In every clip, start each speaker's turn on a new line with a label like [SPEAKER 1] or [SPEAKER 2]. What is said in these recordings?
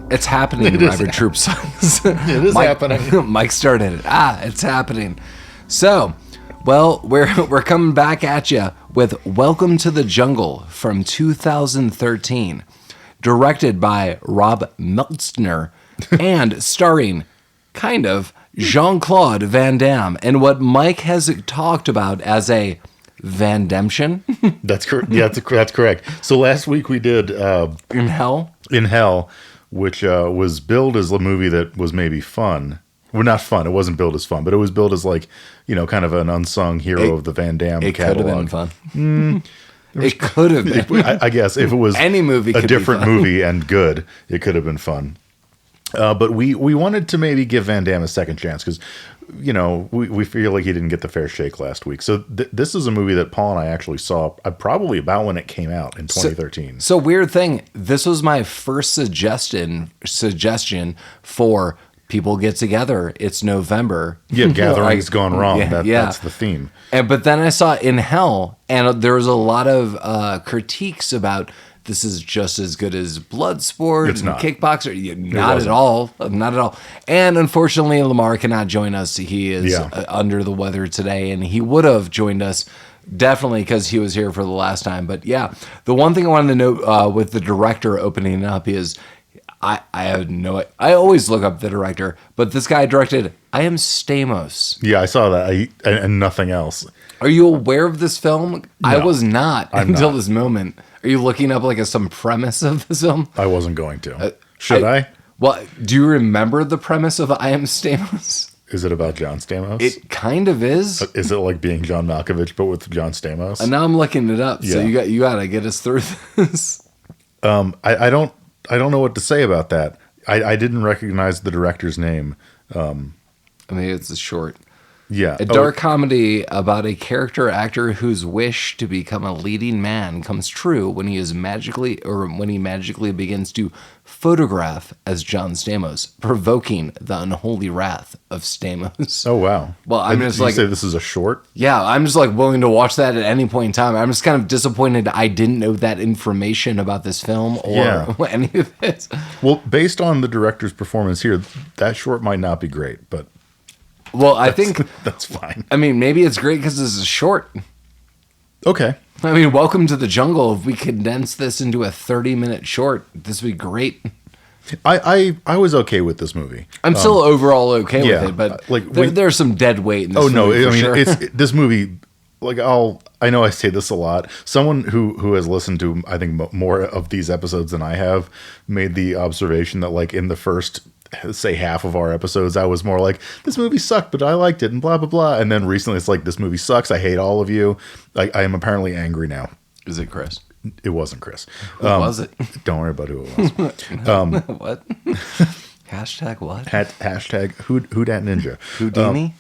[SPEAKER 1] It's happening, Rabbit Troop Songs.
[SPEAKER 2] It is happening.
[SPEAKER 1] Mike started it. It's happening. So, well, we're coming back at you with Welcome to the Jungle from 2013, directed by Rob Meltzner and starring, kind of, Jean-Claude Van Damme and what Mike has talked about as a Van-demption.
[SPEAKER 2] That's correct. Yeah, that's correct. So last week we did
[SPEAKER 1] In Hell.
[SPEAKER 2] In Hell, which was billed as a movie that was maybe fun. Well, not fun. It wasn't billed as fun, but it was billed as like, kind of an unsung hero of the Van Damme catalog. It could have been
[SPEAKER 1] fun. It could have been.
[SPEAKER 2] I guess if it was
[SPEAKER 1] any movie,
[SPEAKER 2] a different movie and good, it could have been fun. But we wanted to maybe give Van Damme a second chance because, we feel like he didn't get the fair shake last week. So this is a movie that Paul and I actually saw probably about when it came out in 2013.
[SPEAKER 1] So weird thing, this was my first suggestion for people get together. It's November.
[SPEAKER 2] Yeah, gathering's gone wrong. That's the theme.
[SPEAKER 1] But then I saw In Hell, and there was a lot of critiques about this is just as good as Bloodsport and Kickboxer. Not at all. Not at all. And unfortunately, Lamar cannot join us. He is under the weather today, and he would have joined us definitely because he was here for the last time. But yeah, the one thing I wanted to note with the director opening up is I had I always look up the director, but this guy directed I Am Stamos.
[SPEAKER 2] Yeah, I saw that. And nothing else.
[SPEAKER 1] Are you aware of this film? No, I was not until this moment. Are you looking up some premise of the film?
[SPEAKER 2] I wasn't going to. Should I?
[SPEAKER 1] Well, do you remember the premise of I Am Stamos?
[SPEAKER 2] Is it about John Stamos?
[SPEAKER 1] It kind of is.
[SPEAKER 2] Is it like being John Malkovich, but with John Stamos?
[SPEAKER 1] And now I'm looking it up. Yeah. So you got to get us through this.
[SPEAKER 2] I don't know what to say about that. I didn't recognize the director's name.
[SPEAKER 1] I mean, it's a short.
[SPEAKER 2] Yeah.
[SPEAKER 1] A dark comedy about a character actor whose wish to become a leading man comes true when he magically begins to photograph as John Stamos, provoking the unholy wrath of Stamos.
[SPEAKER 2] Oh, wow.
[SPEAKER 1] Well, I'm just
[SPEAKER 2] you say this is a short?
[SPEAKER 1] Yeah, I'm just willing to watch that at any point in time. I'm just kind of disappointed I didn't know that information about this film or any of it.
[SPEAKER 2] Well, based on the director's performance here, that short might not be great, but
[SPEAKER 1] I think
[SPEAKER 2] that's fine.
[SPEAKER 1] I mean, maybe it's great because this is short.
[SPEAKER 2] Okay.
[SPEAKER 1] I mean, Welcome to the Jungle. If we condense this into a 30-minute short, this would be great.
[SPEAKER 2] I was okay with this movie.
[SPEAKER 1] I'm still overall okay with it, but there's some dead weight in this movie.
[SPEAKER 2] I mean, this movie. I know I say this a lot. Someone who has listened to I think more of these episodes than I have made the observation that in the first, say, half of our episodes, I was more like, this movie sucked, but I liked it, and blah, blah, blah. And then recently it's this movie sucks. I hate all of you. I am apparently angry now.
[SPEAKER 1] Is it Chris?
[SPEAKER 2] It wasn't Chris.
[SPEAKER 1] Who was it?
[SPEAKER 2] Don't worry about who it was.
[SPEAKER 1] What? Hashtag what?
[SPEAKER 2] Hashtag who dat ninja.
[SPEAKER 1] Houdini?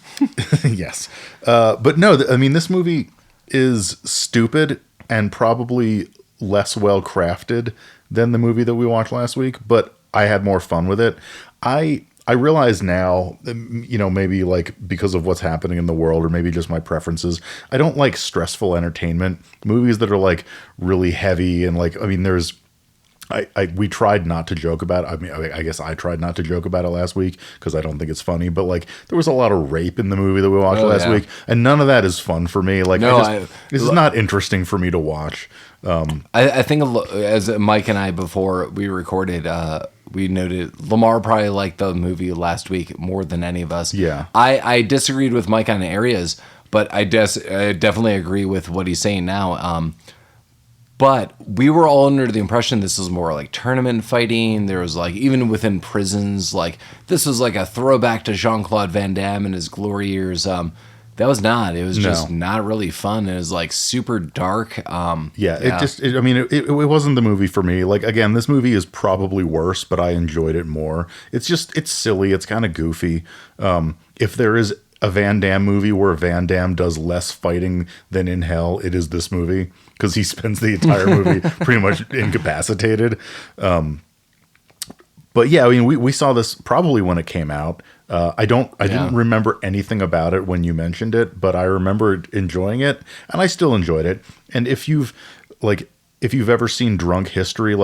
[SPEAKER 2] Yes. But no, I mean, this movie is stupid and probably less well crafted than the movie that we watched last week, but I had more fun with it. I realize now, maybe because of what's happening in the world, or maybe just my preferences, I don't like stressful entertainment. Movies that are really heavy and we tried not to joke about it. I mean, I guess I tried not to joke about it last week because I don't think it's funny, but there was a lot of rape in the movie that we watched last week, and none of that is fun for me. This is not interesting for me to watch.
[SPEAKER 1] I think as Mike and I, before we recorded, we noted Lamar probably liked the movie last week more than any of us.
[SPEAKER 2] Yeah.
[SPEAKER 1] I disagreed with Mike on areas, but I definitely agree with what he's saying now. But we were all under the impression this was more tournament fighting. There was even within prisons, this was a throwback to Jean-Claude Van Damme in his glory years. That was not. It was just not really fun. It was super dark.
[SPEAKER 2] It wasn't the movie for me. Again, this movie is probably worse, but I enjoyed it more. It's silly. It's kind of goofy. If there is a Van Damme movie where Van Damme does less fighting than In Hell, it is this movie, because he spends the entire movie pretty much incapacitated. But yeah, I mean, we saw this probably when it came out. I didn't remember anything about it when you mentioned it, but I remember enjoying it, and I still enjoyed it. And if you've ever seen Drunk History,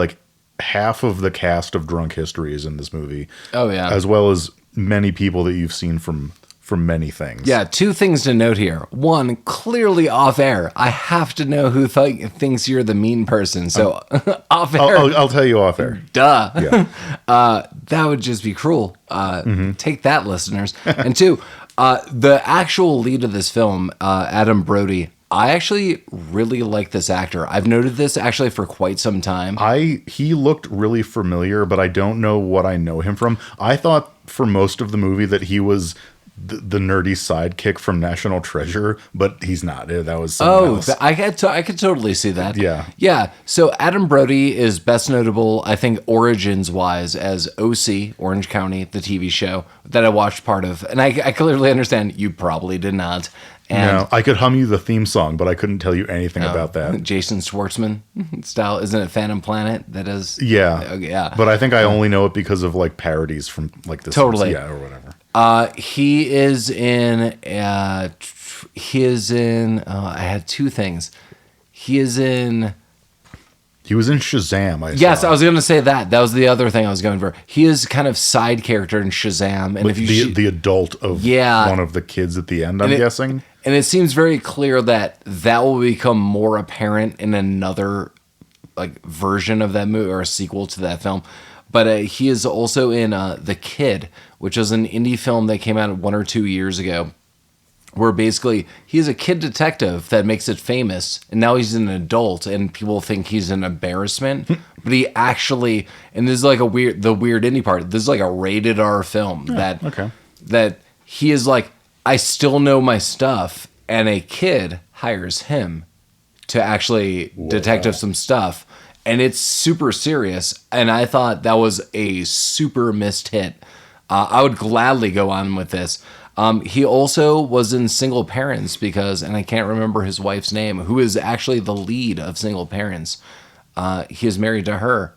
[SPEAKER 2] half of the cast of Drunk History is in this movie.
[SPEAKER 1] Oh, yeah.
[SPEAKER 2] As well as many people that you've seen from many things.
[SPEAKER 1] Yeah, two things to note here. One, clearly off air. I have to know who thinks you're the mean person. So off air.
[SPEAKER 2] I'll tell you off air.
[SPEAKER 1] Duh.
[SPEAKER 2] Yeah.
[SPEAKER 1] That would just be cruel. Take that, listeners. And two, the actual lead of this film, Adam Brody, I actually really like this actor. I've noted this actually for quite some time.
[SPEAKER 2] He looked really familiar, but I don't know what I know him from. I thought for most of the movie that he was the nerdy sidekick from National Treasure, but he's not. That was someone else.
[SPEAKER 1] I could totally see that.
[SPEAKER 2] Yeah.
[SPEAKER 1] So Adam Brody is best notable, I think, origins wise, as OC, Orange County, the TV show that I watched part of, and I clearly understand you probably did not. And
[SPEAKER 2] no, I could hum you the theme song, but I couldn't tell you anything about that.
[SPEAKER 1] Jason Schwartzman style, isn't it? Phantom Planet. That is.
[SPEAKER 2] Yeah.
[SPEAKER 1] Yeah.
[SPEAKER 2] But I think I only know it because of like parodies from like this.
[SPEAKER 1] Totally.
[SPEAKER 2] Yeah, or whatever.
[SPEAKER 1] He is in. I had two things. He was in
[SPEAKER 2] Shazam.
[SPEAKER 1] Yes, I was going to say that. That was the other thing I was going for. He is kind of side character in Shazam, and
[SPEAKER 2] like the adult of one of the kids at the end. I'm guessing.
[SPEAKER 1] And it seems very clear that will become more apparent in another like version of that movie or a sequel to that film. But he is also in The Kid, which is an indie film that came out 1 or 2 years ago, where basically he's a kid detective that makes it famous, and now he's an adult, and people think he's an embarrassment. But he actually, and this is like the weird indie part. This is like a rated R film that he is like, I still know my stuff, and a kid hires him to actually detective some stuff, and it's super serious. And I thought that was a super missed hit. I would gladly go on with this. He also was in Single Parents and I can't remember his wife's name, who is actually the lead of Single Parents. He is married to her,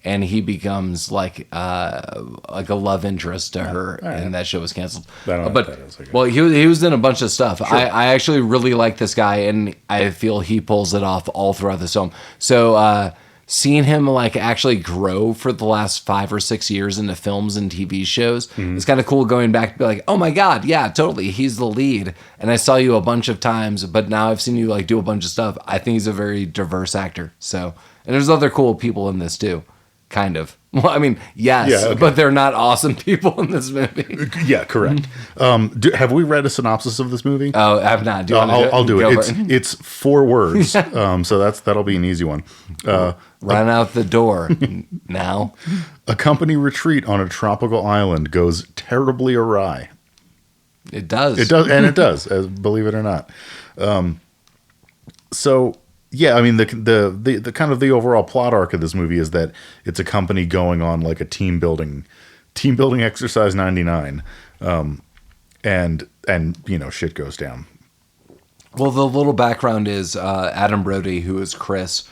[SPEAKER 1] and he becomes like a love interest to her, and that show was canceled.
[SPEAKER 2] I don't know what that is,
[SPEAKER 1] well, he was in a bunch of stuff. Sure. I actually really like this guy, and I feel he pulls it off all throughout the film. So seeing him like actually grow for the last 5 or 6 years into films and TV shows, it's kind of cool going back to be like, oh my God, yeah, totally, he's the lead. And I saw you a bunch of times, but now I've seen you like do a bunch of stuff. I think he's a very diverse actor. So, and there's other cool people in this too. Kind of. Well, I mean, yes, but they're not awesome people in this movie.
[SPEAKER 2] Yeah, correct. Have we read a synopsis of this movie?
[SPEAKER 1] Oh, I have not.
[SPEAKER 2] I'll do it. It's 4 words, so that'll be an easy one.
[SPEAKER 1] Run out the door now.
[SPEAKER 2] A company retreat on a tropical island goes terribly awry.
[SPEAKER 1] It does.
[SPEAKER 2] It does, believe it or not. So. Yeah, I mean the kind of the overall plot arc of this movie is that it's a company going on like a team building exercise 99, and shit goes down.
[SPEAKER 1] Well, the little background is Adam Brody, who is Chris.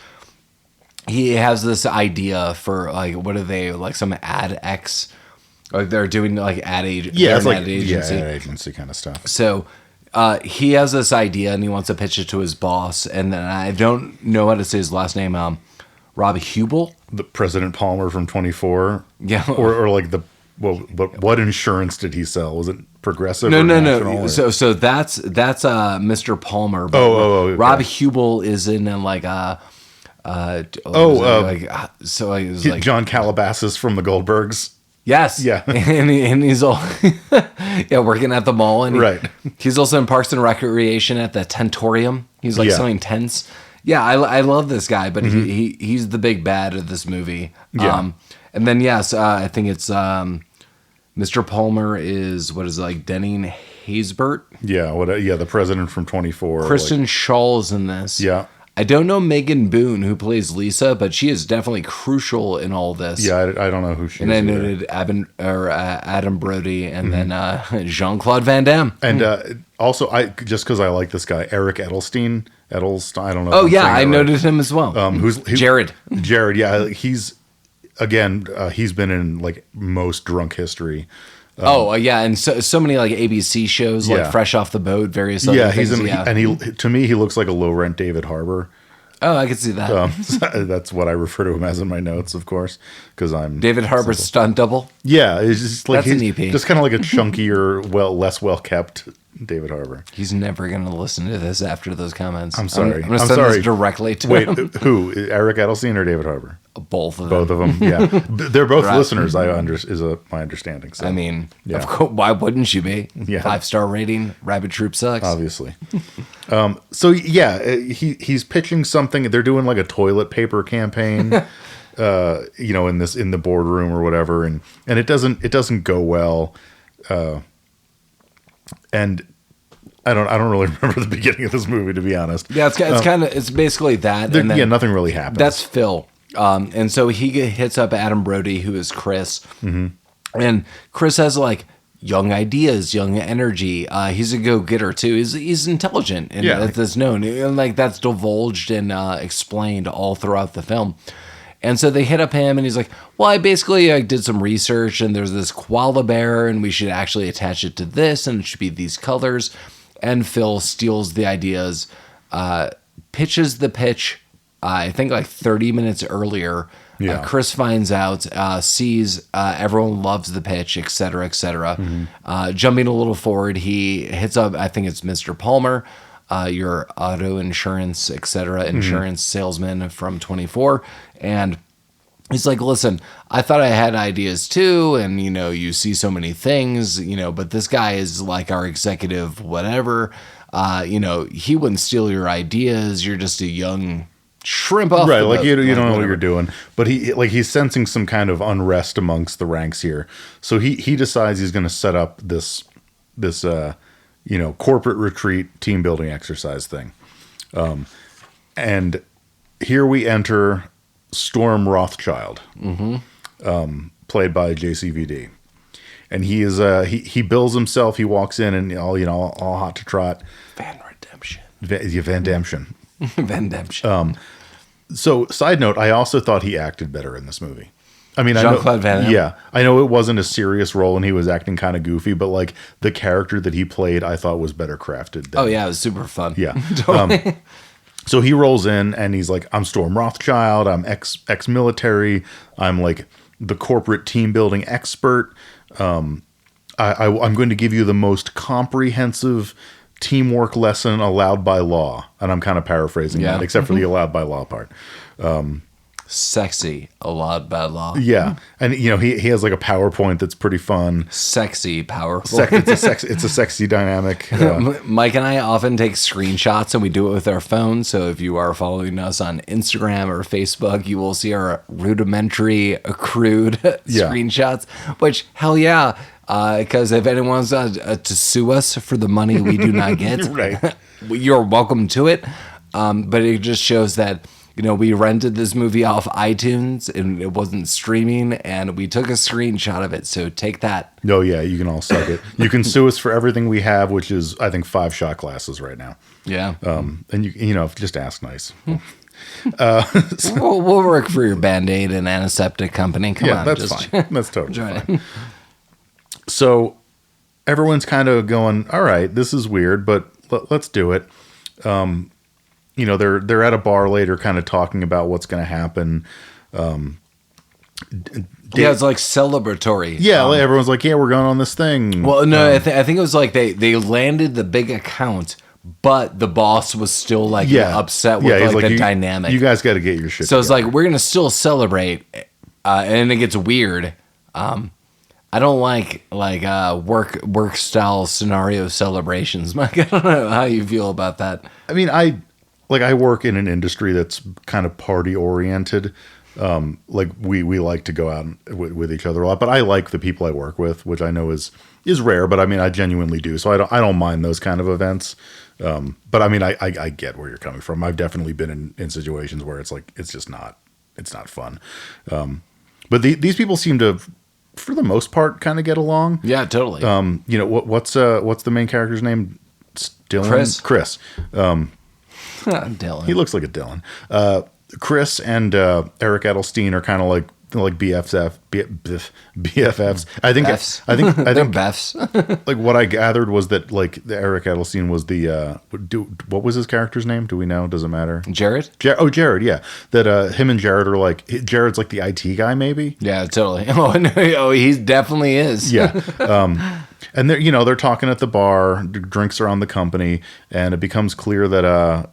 [SPEAKER 1] He has this idea for like, what are they, like some ad X, or they're doing like ad agency.
[SPEAKER 2] Yeah, it's like
[SPEAKER 1] ad agency.
[SPEAKER 2] ad agency kind of stuff.
[SPEAKER 1] So. He has this idea and he wants to pitch it to his boss, and then I don't know how to say his last name. Rob Huebel,
[SPEAKER 2] the President Palmer from 24.
[SPEAKER 1] Yeah,
[SPEAKER 2] or like what insurance did he sell? Was it Progressive?
[SPEAKER 1] No. So that's Mr. Palmer.
[SPEAKER 2] Okay.
[SPEAKER 1] Rob Huebel is in like
[SPEAKER 2] John Calabasas from the Goldbergs.
[SPEAKER 1] Yes.
[SPEAKER 2] Yeah.
[SPEAKER 1] and he's all working at the mall, and he's also in Parks and Recreation at the Tentorium. He's like selling tents. Yeah, I love this guy, but he's the big bad of this movie.
[SPEAKER 2] Yeah.
[SPEAKER 1] And then I think it's Mr. Palmer is Denning Haysbert.
[SPEAKER 2] Yeah, the president from 24.
[SPEAKER 1] Kristen Schall's in this.
[SPEAKER 2] Yeah.
[SPEAKER 1] I don't know Megan Boone, who plays Lisa, but she is definitely crucial in all this.
[SPEAKER 2] Yeah, I don't know who she is.
[SPEAKER 1] And I noted Adam Brody, and then Jean-Claude Van Damme.
[SPEAKER 2] And also, just because I like this guy, Eric Edelstein, I don't know.
[SPEAKER 1] Oh, yeah, I noted him as well.
[SPEAKER 2] Who's
[SPEAKER 1] Jared.
[SPEAKER 2] Jared, yeah. He's been in like most Drunk History.
[SPEAKER 1] And so many like ABC shows, like Fresh Off the Boat, various other things.
[SPEAKER 2] And to me he looks like a low rent David Harbour.
[SPEAKER 1] Oh, I can see that.
[SPEAKER 2] That's what I refer to him as in my notes, of course, because I'm
[SPEAKER 1] David Harbour's stunt double.
[SPEAKER 2] Yeah, it's just like
[SPEAKER 1] That's
[SPEAKER 2] he's
[SPEAKER 1] an EP.
[SPEAKER 2] just kind of like a chunkier, less well kept David Harbour.
[SPEAKER 1] He's never going to listen to this after those comments.
[SPEAKER 2] I'm sorry.
[SPEAKER 1] I'm going to send this directly to him.
[SPEAKER 2] Wait, who? Eric Edelstein or David Harbour?
[SPEAKER 1] Both of them.
[SPEAKER 2] Both of them. Yeah, they're both listeners. Is my understanding. So.
[SPEAKER 1] I mean, of course, why wouldn't you be?
[SPEAKER 2] Yeah.
[SPEAKER 1] 5-star rating. Rabbit Troop sucks.
[SPEAKER 2] Obviously. So yeah, he's pitching something. They're doing like a toilet paper campaign. In the boardroom or whatever, and it doesn't go well. And I don't really remember the beginning of this movie, to be honest.
[SPEAKER 1] Yeah, it's basically that. And then
[SPEAKER 2] nothing really happens.
[SPEAKER 1] That's Phil. And so he hits up Adam Brody, who is Chris. Mm-hmm. And Chris has like young ideas, young energy. He's a go-getter too. He's intelligent, and that's known. And like that's divulged and explained all throughout the film. And so they hit up him, and he's like, well, I basically did some research, and there's this koala bear, and we should actually attach it to this, and it should be these colors. And Phil steals the ideas, pitches the pitch, I think like 30 minutes earlier. Yeah. Chris finds out, sees everyone loves the pitch, et cetera, et cetera. Mm-hmm. Jumping a little forward, he hits up, I think it's Mr. Palmer, your auto insurance, et cetera, insurance salesman from 24. And he's like, listen, I thought I had ideas too. And, you see so many things, but this guy is like our executive, whatever. He wouldn't steal your ideas. You're just a young shrimp off.
[SPEAKER 2] Right. Like you don't know what you're doing, but he's sensing some kind of unrest amongst the ranks here. So he decides he's going to set up this corporate retreat team building exercise thing. And here we enter Storm Rothschild, played by JCVD. And he is he bills himself. He walks in and all hot to trot.
[SPEAKER 1] Van-demption.
[SPEAKER 2] Van-demption.
[SPEAKER 1] Van-demption.
[SPEAKER 2] So side note, I also thought he acted better in this movie. I mean,
[SPEAKER 1] Jean-Claude Van Damme.
[SPEAKER 2] Yeah, I know it wasn't a serious role and he was acting kind of goofy, but like the character that he played, I thought was better crafted.
[SPEAKER 1] Oh yeah, it was super fun.
[SPEAKER 2] Yeah. Totally. So he rolls in and he's like, I'm Storm Rothschild. I'm ex-military. I'm like the corporate team building expert. I'm going to give you the most comprehensive teamwork lesson allowed by law. And I'm kind of paraphrasing that, except for the allowed by law part.
[SPEAKER 1] Sexy, allowed by law.
[SPEAKER 2] Yeah. And, he has like a PowerPoint that's pretty fun.
[SPEAKER 1] Sexy, powerful.
[SPEAKER 2] It's a sexy dynamic.
[SPEAKER 1] Mike and I often take screenshots and we do it with our phone. So if you are following us on Instagram or Facebook, you will see our rudimentary, crude screenshots, which hell yeah. Because if anyone wants to sue us for the money we do not get,
[SPEAKER 2] right.
[SPEAKER 1] You're welcome to it. But it just shows that, we rented this movie off iTunes and it wasn't streaming and we took a screenshot of it. So take that.
[SPEAKER 2] Oh, yeah. You can all suck it. You can sue us for everything we have, which is, I think, 5 shot glasses right now.
[SPEAKER 1] Yeah.
[SPEAKER 2] And just ask nice.
[SPEAKER 1] We'll work for your Band-Aid and antiseptic company. Come on.
[SPEAKER 2] That's fine. That's totally fine.
[SPEAKER 1] It.
[SPEAKER 2] So everyone's kind of going, all right, this is weird, but let's do it. They're at a bar later kind of talking about what's going to happen.
[SPEAKER 1] It's like celebratory.
[SPEAKER 2] Yeah, everyone's like, yeah, we're going on this thing.
[SPEAKER 1] Well, no, I think it was like they landed the big account, but the boss was still like upset with the dynamic.
[SPEAKER 2] You guys got to get your shit
[SPEAKER 1] So
[SPEAKER 2] together.
[SPEAKER 1] It's like, we're going to still celebrate, and it gets weird. I don't like work style scenario celebrations. Mike, I don't know how you feel about that.
[SPEAKER 2] I mean, I work in an industry that's kind of party oriented. We like to go out with each other a lot, but I like the people I work with, which I know is rare, but I mean, I genuinely do. So I don't mind those kind of events. But I mean, I get where you're coming from. I've definitely been in situations where it's like, it's not fun. But these people seem to, for the most part, kind of get along.
[SPEAKER 1] Yeah, totally.
[SPEAKER 2] What's the main character's name? Dylan? Chris.
[SPEAKER 1] Dylan.
[SPEAKER 2] He looks like a Dylan. Chris and Eric Edelstein are kind of like like BFFs. I think
[SPEAKER 1] Beths.
[SPEAKER 2] Like what I gathered was that like the Eric Edelstein was the what was his character's name? Do we know? Does it matter?
[SPEAKER 1] Jared.
[SPEAKER 2] Jared. Yeah, that him and Jared are like Jared's like the IT guy, maybe.
[SPEAKER 1] Yeah, totally. Oh no, he definitely is.
[SPEAKER 2] Yeah. And they're talking at the bar. Drinks are on the company, and it becomes clear that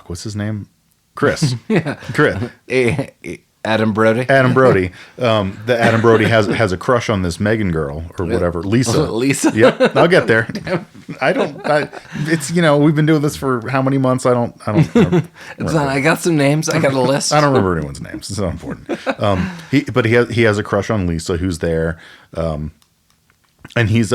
[SPEAKER 2] what's his name? Chris.
[SPEAKER 1] Yeah.
[SPEAKER 2] Chris.
[SPEAKER 1] Adam Brody.
[SPEAKER 2] Adam Brody. The Adam Brody has a crush on this Megan girl or whatever. Lisa.
[SPEAKER 1] Lisa.
[SPEAKER 2] Yep. I'll get there. It's we've been doing this for how many months? I don't
[SPEAKER 1] I got some names. I got a list.
[SPEAKER 2] I don't remember anyone's names. It's not important. He has a crush on Lisa who's there. And he's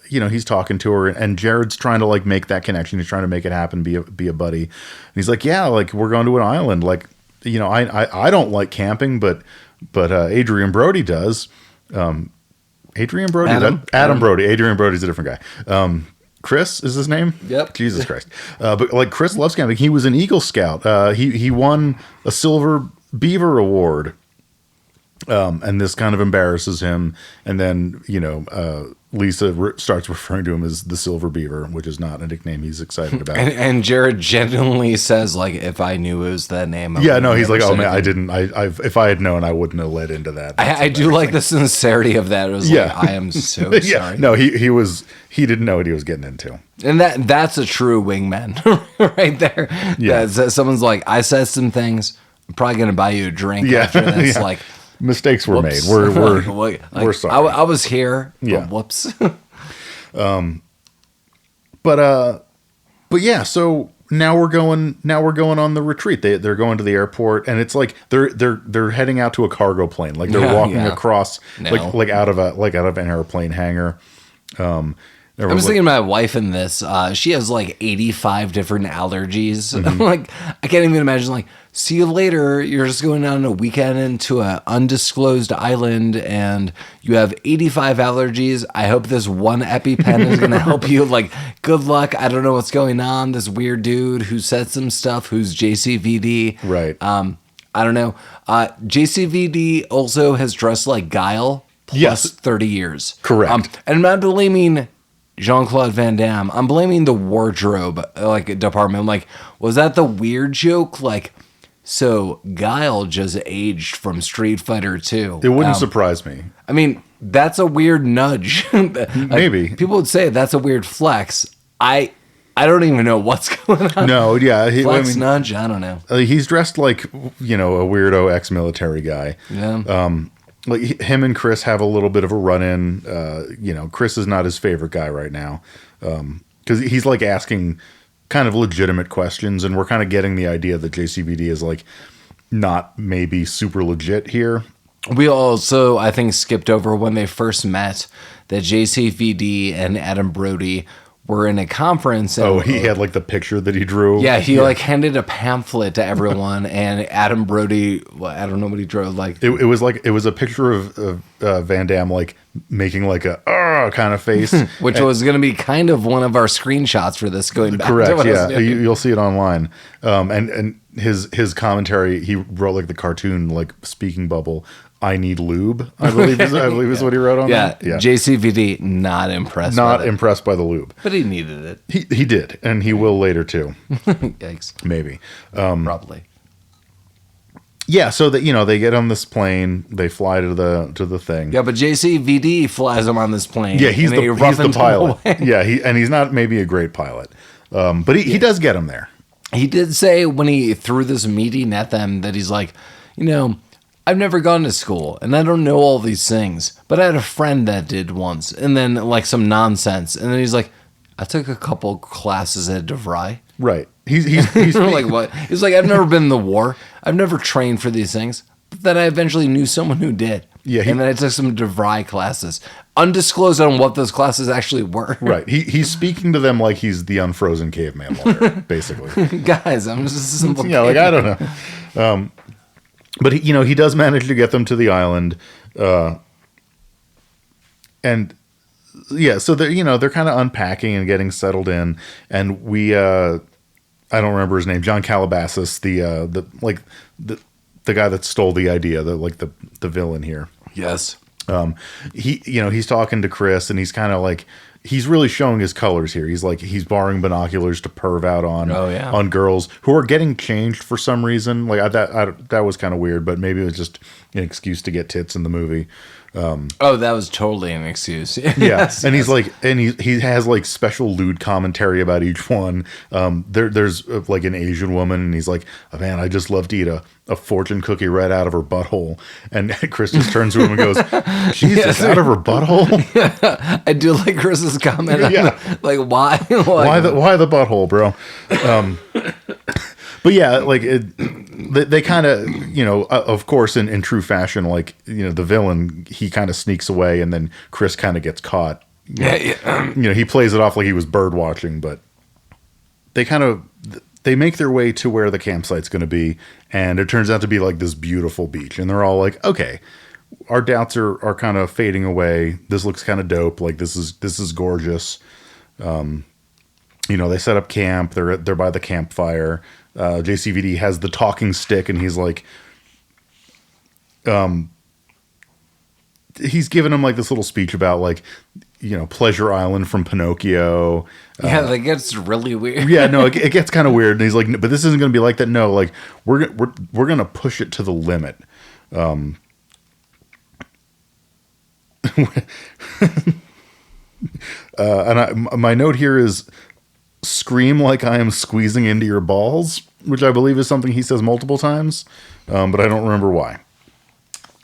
[SPEAKER 2] he's talking to her, and Jared's trying to like make that connection. He's trying to make it happen, be a buddy. And he's like, yeah, like we're going to an island. Like, I don't like camping, but Adrian Brody does. Adrian Brody, Adam Brody. Adrian Brody's a different guy. Chris is his name.
[SPEAKER 1] Yep.
[SPEAKER 2] Jesus Christ. But like Chris loves camping. He was an Eagle Scout. He won a Silver Beaver Award. And this kind of embarrasses him. And then, Lisa starts referring to him as the Silver Beaver, which is not a nickname he's excited about.
[SPEAKER 1] and Jared genuinely says, like, if I knew it was that name.
[SPEAKER 2] He's like, oh man, I didn't. If I had known, I wouldn't have led into that.
[SPEAKER 1] I do like the sincerity of that. It was like, I am so sorry.
[SPEAKER 2] No, he didn't know what he was getting into.
[SPEAKER 1] And that's a true wingman right there.
[SPEAKER 2] Yeah.
[SPEAKER 1] Someone's like, I said some things. I'm probably going to buy you a drink after this.
[SPEAKER 2] Yeah.
[SPEAKER 1] Like,
[SPEAKER 2] mistakes were
[SPEAKER 1] whoops.
[SPEAKER 2] made. We're sorry.
[SPEAKER 1] I was here.
[SPEAKER 2] Yeah.
[SPEAKER 1] Whoops.
[SPEAKER 2] But yeah. So now we're going on the retreat. They're going to the airport, and it's like they're heading out to a cargo plane. Like they're walking across, like out of an airplane hangar.
[SPEAKER 1] I was thinking about my wife in this. She has like 85 different allergies.
[SPEAKER 2] Mm-hmm.
[SPEAKER 1] Like, I can't even imagine, like, see you later. You're just going on a weekend into an undisclosed island and you have 85 allergies. I hope this one EpiPen is going to help you. Like, good luck. I don't know what's going on. This weird dude who said some stuff who's JCVD.
[SPEAKER 2] Right.
[SPEAKER 1] I don't know. JCVD also has dressed like Guile plus 30 years.
[SPEAKER 2] Correct.
[SPEAKER 1] And I'm not blaming Jean-Claude Van Damme. I'm blaming the wardrobe department. I'm like, was that the weird joke? Like, so Guile just aged from Street Fighter 2.
[SPEAKER 2] It wouldn't surprise me.
[SPEAKER 1] I mean, that's a weird nudge.
[SPEAKER 2] Maybe.
[SPEAKER 1] People would say that's a weird flex. I don't even know what's going on.
[SPEAKER 2] No, yeah.
[SPEAKER 1] Nudge? I don't know.
[SPEAKER 2] He's dressed like, a weirdo ex-military guy.
[SPEAKER 1] Yeah.
[SPEAKER 2] Like him and Chris have a little bit of a run-in. Chris is not his favorite guy right now because he's like asking kind of legitimate questions, and we're kind of getting the idea that JCVD is like not maybe super legit here.
[SPEAKER 1] We also, I think, skipped over when they first met that JCVD and Adam Brody were in a conference. And,
[SPEAKER 2] he had like the picture that he drew.
[SPEAKER 1] Yeah, he like handed a pamphlet to everyone, and Adam Brody, I don't know what he drew. Like
[SPEAKER 2] it was a picture of Van Damme like making like a kind of face,
[SPEAKER 1] which was going to be kind of one of our screenshots for this going back.
[SPEAKER 2] Correct. Yeah, you'll see it online. And his commentary, he wrote like the cartoon like speaking bubble. I need lube, I believe is what he wrote on that. Yeah.
[SPEAKER 1] JCVD, not impressed
[SPEAKER 2] by the lube.
[SPEAKER 1] But he needed it.
[SPEAKER 2] He did, and he will later too.
[SPEAKER 1] Yikes.
[SPEAKER 2] Maybe.
[SPEAKER 1] Probably.
[SPEAKER 2] Yeah, so that they get on this plane, they fly to the thing.
[SPEAKER 1] Yeah, but JCVD flies him on this plane.
[SPEAKER 2] Yeah, he's the pilot. Yeah, he's not maybe a great pilot. But he does get him there.
[SPEAKER 1] He did say when he threw this meeting at them that he's like, I've never gone to school, and I don't know all these things, but I had a friend that did once, and then, like, some nonsense, and then he's like, I took a couple classes at DeVry.
[SPEAKER 2] Right. He's
[SPEAKER 1] like, what? He's like, I've never been in the war. I've never trained for these things, but then I eventually knew someone who did.
[SPEAKER 2] Yeah.
[SPEAKER 1] And then I took some DeVry classes, undisclosed on what those classes actually were.
[SPEAKER 2] Right. He's speaking to them like he's the unfrozen caveman lawyer, basically.
[SPEAKER 1] Guys, I'm just a simple
[SPEAKER 2] caveman. Like, I don't know. But he does manage to get them to the island, and yeah, so they're kind of unpacking and getting settled in, and I don't remember his name, John Calabasas, the the guy that stole the idea, the villain here.
[SPEAKER 1] Yes.
[SPEAKER 2] He's talking to Chris, and he's kind of like, he's really showing his colors here. He's borrowing binoculars to perv out on girls who are getting changed for some reason. Like that was kind of weird, but maybe it was just an excuse to get tits in the movie.
[SPEAKER 1] That was totally an excuse.
[SPEAKER 2] Yes, and he's like, and he has like special lewd commentary about each one. There's like an Asian woman, and he's like, oh, man, I just love to eat a fortune cookie right out of her butthole. And Chris just turns to him and goes, Jesus, out of her butthole?
[SPEAKER 1] Yeah, I do like Chris's comment.
[SPEAKER 2] Yeah.
[SPEAKER 1] Like, why?
[SPEAKER 2] Why the butthole, bro? But yeah, like they kind of, of course, in true fashion, like, the villain, he kind of sneaks away, and then Chris kind of gets caught. He plays it off like he was bird watching, but they make their way to where the campsite's going to be, and it turns out to be like this beautiful beach, and they're all like, okay, our doubts are kind of fading away. This looks kind of dope. Like this is gorgeous. They set up camp. They're by the campfire. JCVD has the talking stick, and he's like, he's giving him like this little speech about like, Pleasure Island from Pinocchio.
[SPEAKER 1] Yeah, that gets really weird.
[SPEAKER 2] Yeah, no, it gets kind of weird, and he's like, but this isn't going to be like that. No, like we're going to push it to the limit. My note here is, scream like I am squeezing into your balls, which I believe is something he says multiple times, but I don't remember why.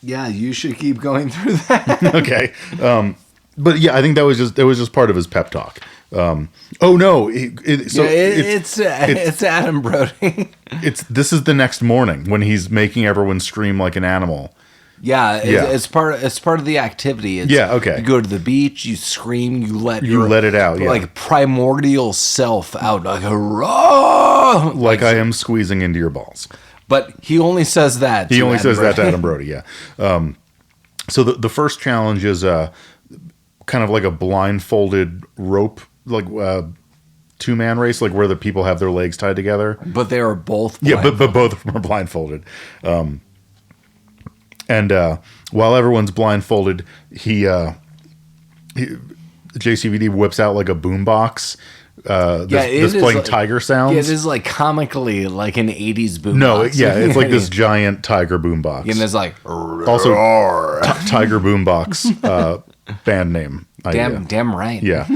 [SPEAKER 1] Yeah, you should keep going through that.
[SPEAKER 2] Okay. But yeah, I think that was just part of his pep talk. Oh no! It's
[SPEAKER 1] Adam Brody.
[SPEAKER 2] This is the next morning when he's making everyone scream like an animal.
[SPEAKER 1] Yeah, it's part of the activity.
[SPEAKER 2] Okay.
[SPEAKER 1] You go to the beach, you scream, you let
[SPEAKER 2] it out,
[SPEAKER 1] like primordial self out, like hurrah!
[SPEAKER 2] Like I am squeezing into your balls.
[SPEAKER 1] But he only says that.
[SPEAKER 2] He only says that to Adam Brody. Yeah. So the first challenge is kind of like a blindfolded rope, like 2-man race, like where the people have their legs tied together.
[SPEAKER 1] But they are both.
[SPEAKER 2] Yeah, but both of them are blindfolded. And while everyone's blindfolded, JCVD whips out like a boombox that's playing tiger sounds.
[SPEAKER 1] Yeah, it is like comically like an 80s boombox.
[SPEAKER 2] No, it's like this giant tiger boombox.
[SPEAKER 1] And it's like...
[SPEAKER 2] Also, Tiger Boombox band name.
[SPEAKER 1] Damn right.
[SPEAKER 2] Yeah.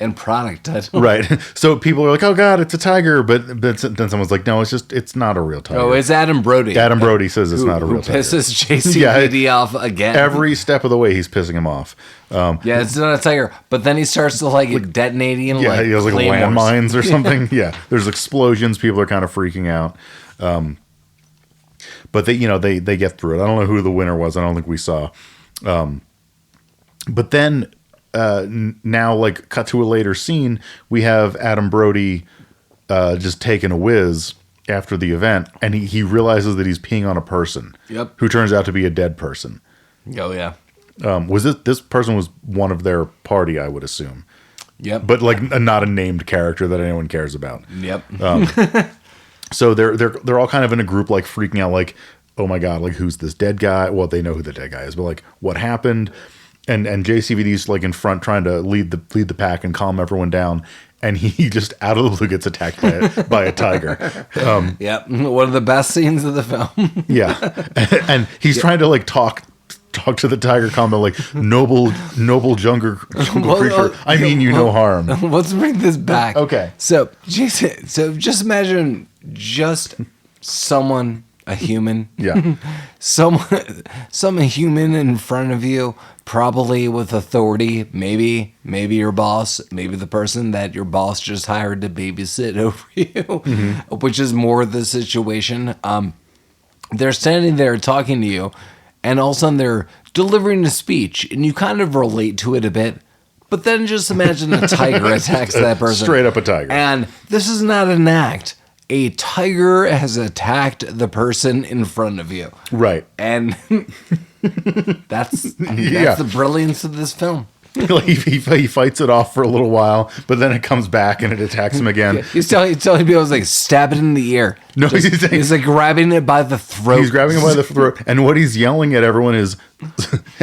[SPEAKER 1] And product title.
[SPEAKER 2] Right. So people are like, oh God, it's a tiger. But then someone's like, no, it's not a real tiger.
[SPEAKER 1] Oh, it's Adam Brody.
[SPEAKER 2] Adam Brody says it's not a real tiger.
[SPEAKER 1] Who pisses JCVD off again.
[SPEAKER 2] Every step of the way, he's pissing him off.
[SPEAKER 1] Yeah, it's not a tiger. But then he starts to like detonating.
[SPEAKER 2] He has like landmines or something. Yeah. There's explosions. People are kind of freaking out. But they get through it. I don't know who the winner was. I don't think we saw. But then now, like, cut to a later scene, we have Adam Brody just taking a whiz after the event, and he realizes that he's peeing on a person.
[SPEAKER 1] Yep.
[SPEAKER 2] Who turns out to be a dead person.
[SPEAKER 1] Oh yeah.
[SPEAKER 2] This person was one of their party, I would assume.
[SPEAKER 1] Yep.
[SPEAKER 2] But like not a named character that anyone cares about.
[SPEAKER 1] Yep.
[SPEAKER 2] So they're all kind of in a group, like freaking out, like, oh my God, like who's this dead guy? Well, they know who the dead guy is, but like what happened? And JCVD's like in front trying to lead the pack and calm everyone down, and he just out of the blue gets attacked by a tiger.
[SPEAKER 1] Yep, one of the best scenes of the film.
[SPEAKER 2] Yeah, and he's trying to like talk to the tiger, comment like noble jungle creature. I mean you no harm.
[SPEAKER 1] Let's bring this back.
[SPEAKER 2] Okay.
[SPEAKER 1] So just imagine someone, a human.
[SPEAKER 2] Yeah.
[SPEAKER 1] some human in front of you, probably with authority, maybe your boss, maybe the person that your boss just hired to babysit over you, which is more the situation. They're standing there talking to you, and all of a sudden they're delivering a speech, and you kind of relate to it a bit. But then just imagine a tiger attacks that person.
[SPEAKER 2] Straight up a tiger.
[SPEAKER 1] And this is not an act. A tiger has attacked the person in front of you.
[SPEAKER 2] Right.
[SPEAKER 1] And that's the brilliance of this film.
[SPEAKER 2] Like he fights it off for a little while, but then it comes back and it attacks him again.
[SPEAKER 1] Yeah, he's telling people, like, stab it in the ear.
[SPEAKER 2] No,
[SPEAKER 1] he's like grabbing it by the throat.
[SPEAKER 2] He's grabbing it by the throat, and what he's yelling at everyone is,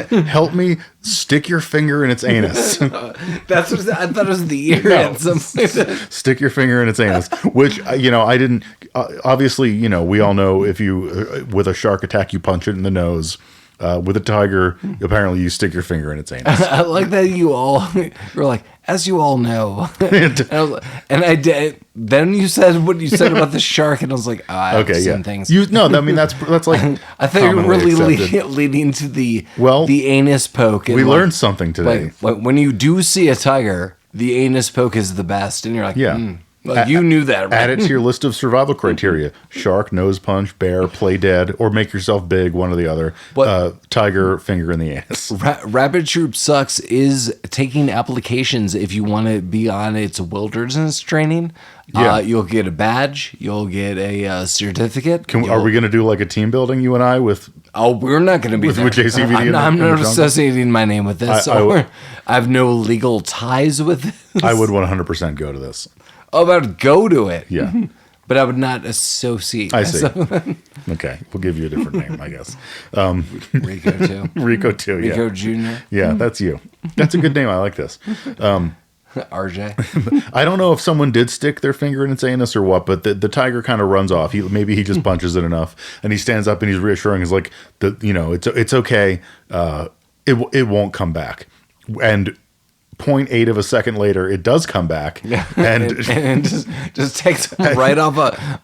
[SPEAKER 2] "Help me! Stick your finger in its anus."
[SPEAKER 1] That's what I thought it was the ear.
[SPEAKER 2] No. Stick your finger in its anus. Which I didn't. Obviously, we all know if you with a shark attack, you punch it in the nose. With a tiger, apparently you stick your finger in its anus.
[SPEAKER 1] I like that you're like, as you all know. and I did. Then you said what you said about the shark, and I was like, I've seen things.
[SPEAKER 2] That's like
[SPEAKER 1] I thought you were really leading to the anus poke.
[SPEAKER 2] We learned something today.
[SPEAKER 1] Like when you do see a tiger, the anus poke is the best, and you're like,
[SPEAKER 2] yeah.
[SPEAKER 1] Like you knew that, right?
[SPEAKER 2] Add it to your list of survival criteria. Shark, nose punch, bear, play dead, or make yourself big, one or the other. Tiger, finger in the ass.
[SPEAKER 1] Rapid Troop Sucks is taking applications if you want to be on its wilderness training. Yeah. You'll get a badge. You'll get a certificate.
[SPEAKER 2] Are we going to do like a team building, you and I, with...
[SPEAKER 1] Oh, we're not going to be there.
[SPEAKER 2] With JCVD
[SPEAKER 1] I'm not associating my name with this. I have no legal ties with this.
[SPEAKER 2] I would 100% go to this.
[SPEAKER 1] Oh, I would go to it.
[SPEAKER 2] Yeah.
[SPEAKER 1] But I would not associate
[SPEAKER 2] myself. Okay. We'll give you a different name, I guess.
[SPEAKER 1] Rico 2.
[SPEAKER 2] Rico 2, yeah.
[SPEAKER 1] Rico Jr.
[SPEAKER 2] Yeah, that's you. That's a good name. I like this.
[SPEAKER 1] RJ.
[SPEAKER 2] I don't know if someone did stick their finger in its anus or what, but the tiger kind of runs off. Maybe he just punches it enough, and he stands up and he's reassuring. He's like, it's okay. It won't come back. And 0.8 of a second later, it does come back,
[SPEAKER 1] and just takes him right off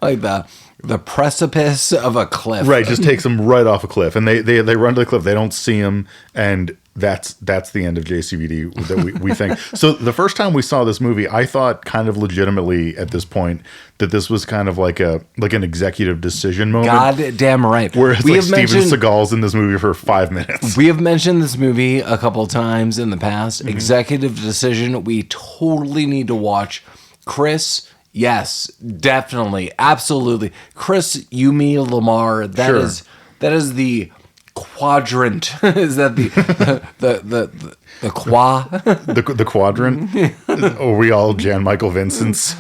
[SPEAKER 1] the precipice of a cliff.
[SPEAKER 2] Right, just takes him right off a cliff, and they run to the cliff. They don't see him, and that's the end of JCVD that we think. So the first time we saw this movie, I thought kind of legitimately at this point that this was kind of like an executive decision moment.
[SPEAKER 1] God damn right.
[SPEAKER 2] Where it's like Steven Seagal's in this movie for 5 minutes.
[SPEAKER 1] We have mentioned this movie a couple times in the past. Mm-hmm. Executive decision. We totally need to watch. Chris, yes, definitely, absolutely. Chris, Yumi, Lamar. That is the quadrant. Is that the qua?
[SPEAKER 2] The quadrant? Are we all Jan Michael Vincent's?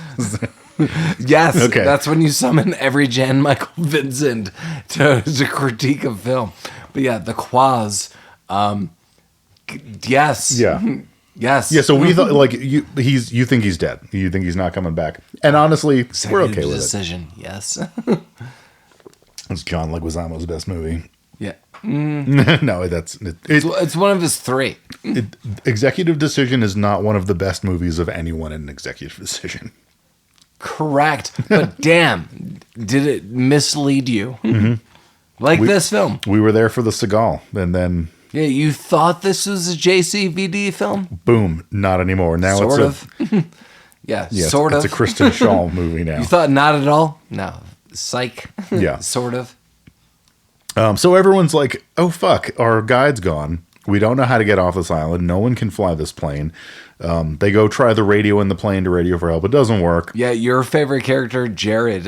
[SPEAKER 1] Yes. Okay. That's when you summon every Jan Michael Vincent to critique a film. But yeah, the quas. Yes.
[SPEAKER 2] Yeah.
[SPEAKER 1] Yes.
[SPEAKER 2] Yeah, so we thought, like, you think he's dead. You think he's not coming back. And honestly, we're okay with
[SPEAKER 1] decision. Yes.
[SPEAKER 2] It's John Leguizamo's best movie.
[SPEAKER 1] Yeah.
[SPEAKER 2] No,
[SPEAKER 1] it's one of his three.
[SPEAKER 2] Executive Decision is not one of the best movies of anyone in Executive Decision.
[SPEAKER 1] Correct. But damn, did it mislead you? Mm-hmm. This film.
[SPEAKER 2] We were there for the Seagal, and then...
[SPEAKER 1] Yeah, you thought this was a JCVD film?
[SPEAKER 2] Boom, not anymore. Now
[SPEAKER 1] sort of. Yeah, sort of.
[SPEAKER 2] It's a Kristen Schaal movie now.
[SPEAKER 1] You thought not at all? No. Psych.
[SPEAKER 2] Yeah.
[SPEAKER 1] Sort of.
[SPEAKER 2] So everyone's like, oh, fuck, our guide's gone. We don't know how to get off this island. No one can fly this plane. They go try the radio in the plane to radio for help. It doesn't work.
[SPEAKER 1] Yeah, your favorite character, Jared,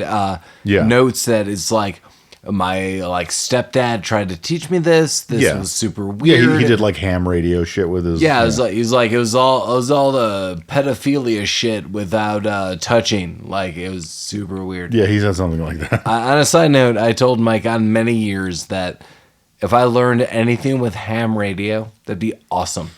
[SPEAKER 1] notes that it's like, my stepdad tried to teach me this. This was super weird.
[SPEAKER 2] Yeah, he did like ham radio shit with his.
[SPEAKER 1] Yeah, it was all the pedophilia shit without touching. Like, it was super weird.
[SPEAKER 2] Yeah, he said something like that.
[SPEAKER 1] On a side note, I told Mike on many years that if I learned anything with ham radio, that'd be awesome.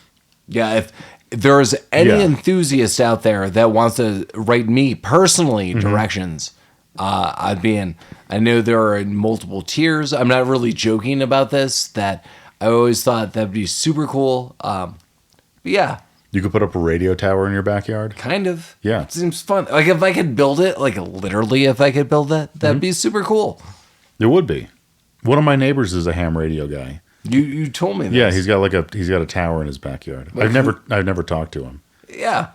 [SPEAKER 1] Yeah, if there's any enthusiast out there that wants to write me personally directions, I'd be in. I know there are multiple tiers. I'm not really joking about this. That I always thought that'd be super cool. But yeah.
[SPEAKER 2] You could put up a radio tower in your backyard?
[SPEAKER 1] Kind of.
[SPEAKER 2] Yeah.
[SPEAKER 1] It seems fun. Like, if I could build it, like literally if I could build it, that'd be super cool.
[SPEAKER 2] It would be. One of my neighbors is a ham radio guy.
[SPEAKER 1] You told me this.
[SPEAKER 2] Yeah, he's got a tower in his backyard. Like, I've never talked to him.
[SPEAKER 1] Yeah.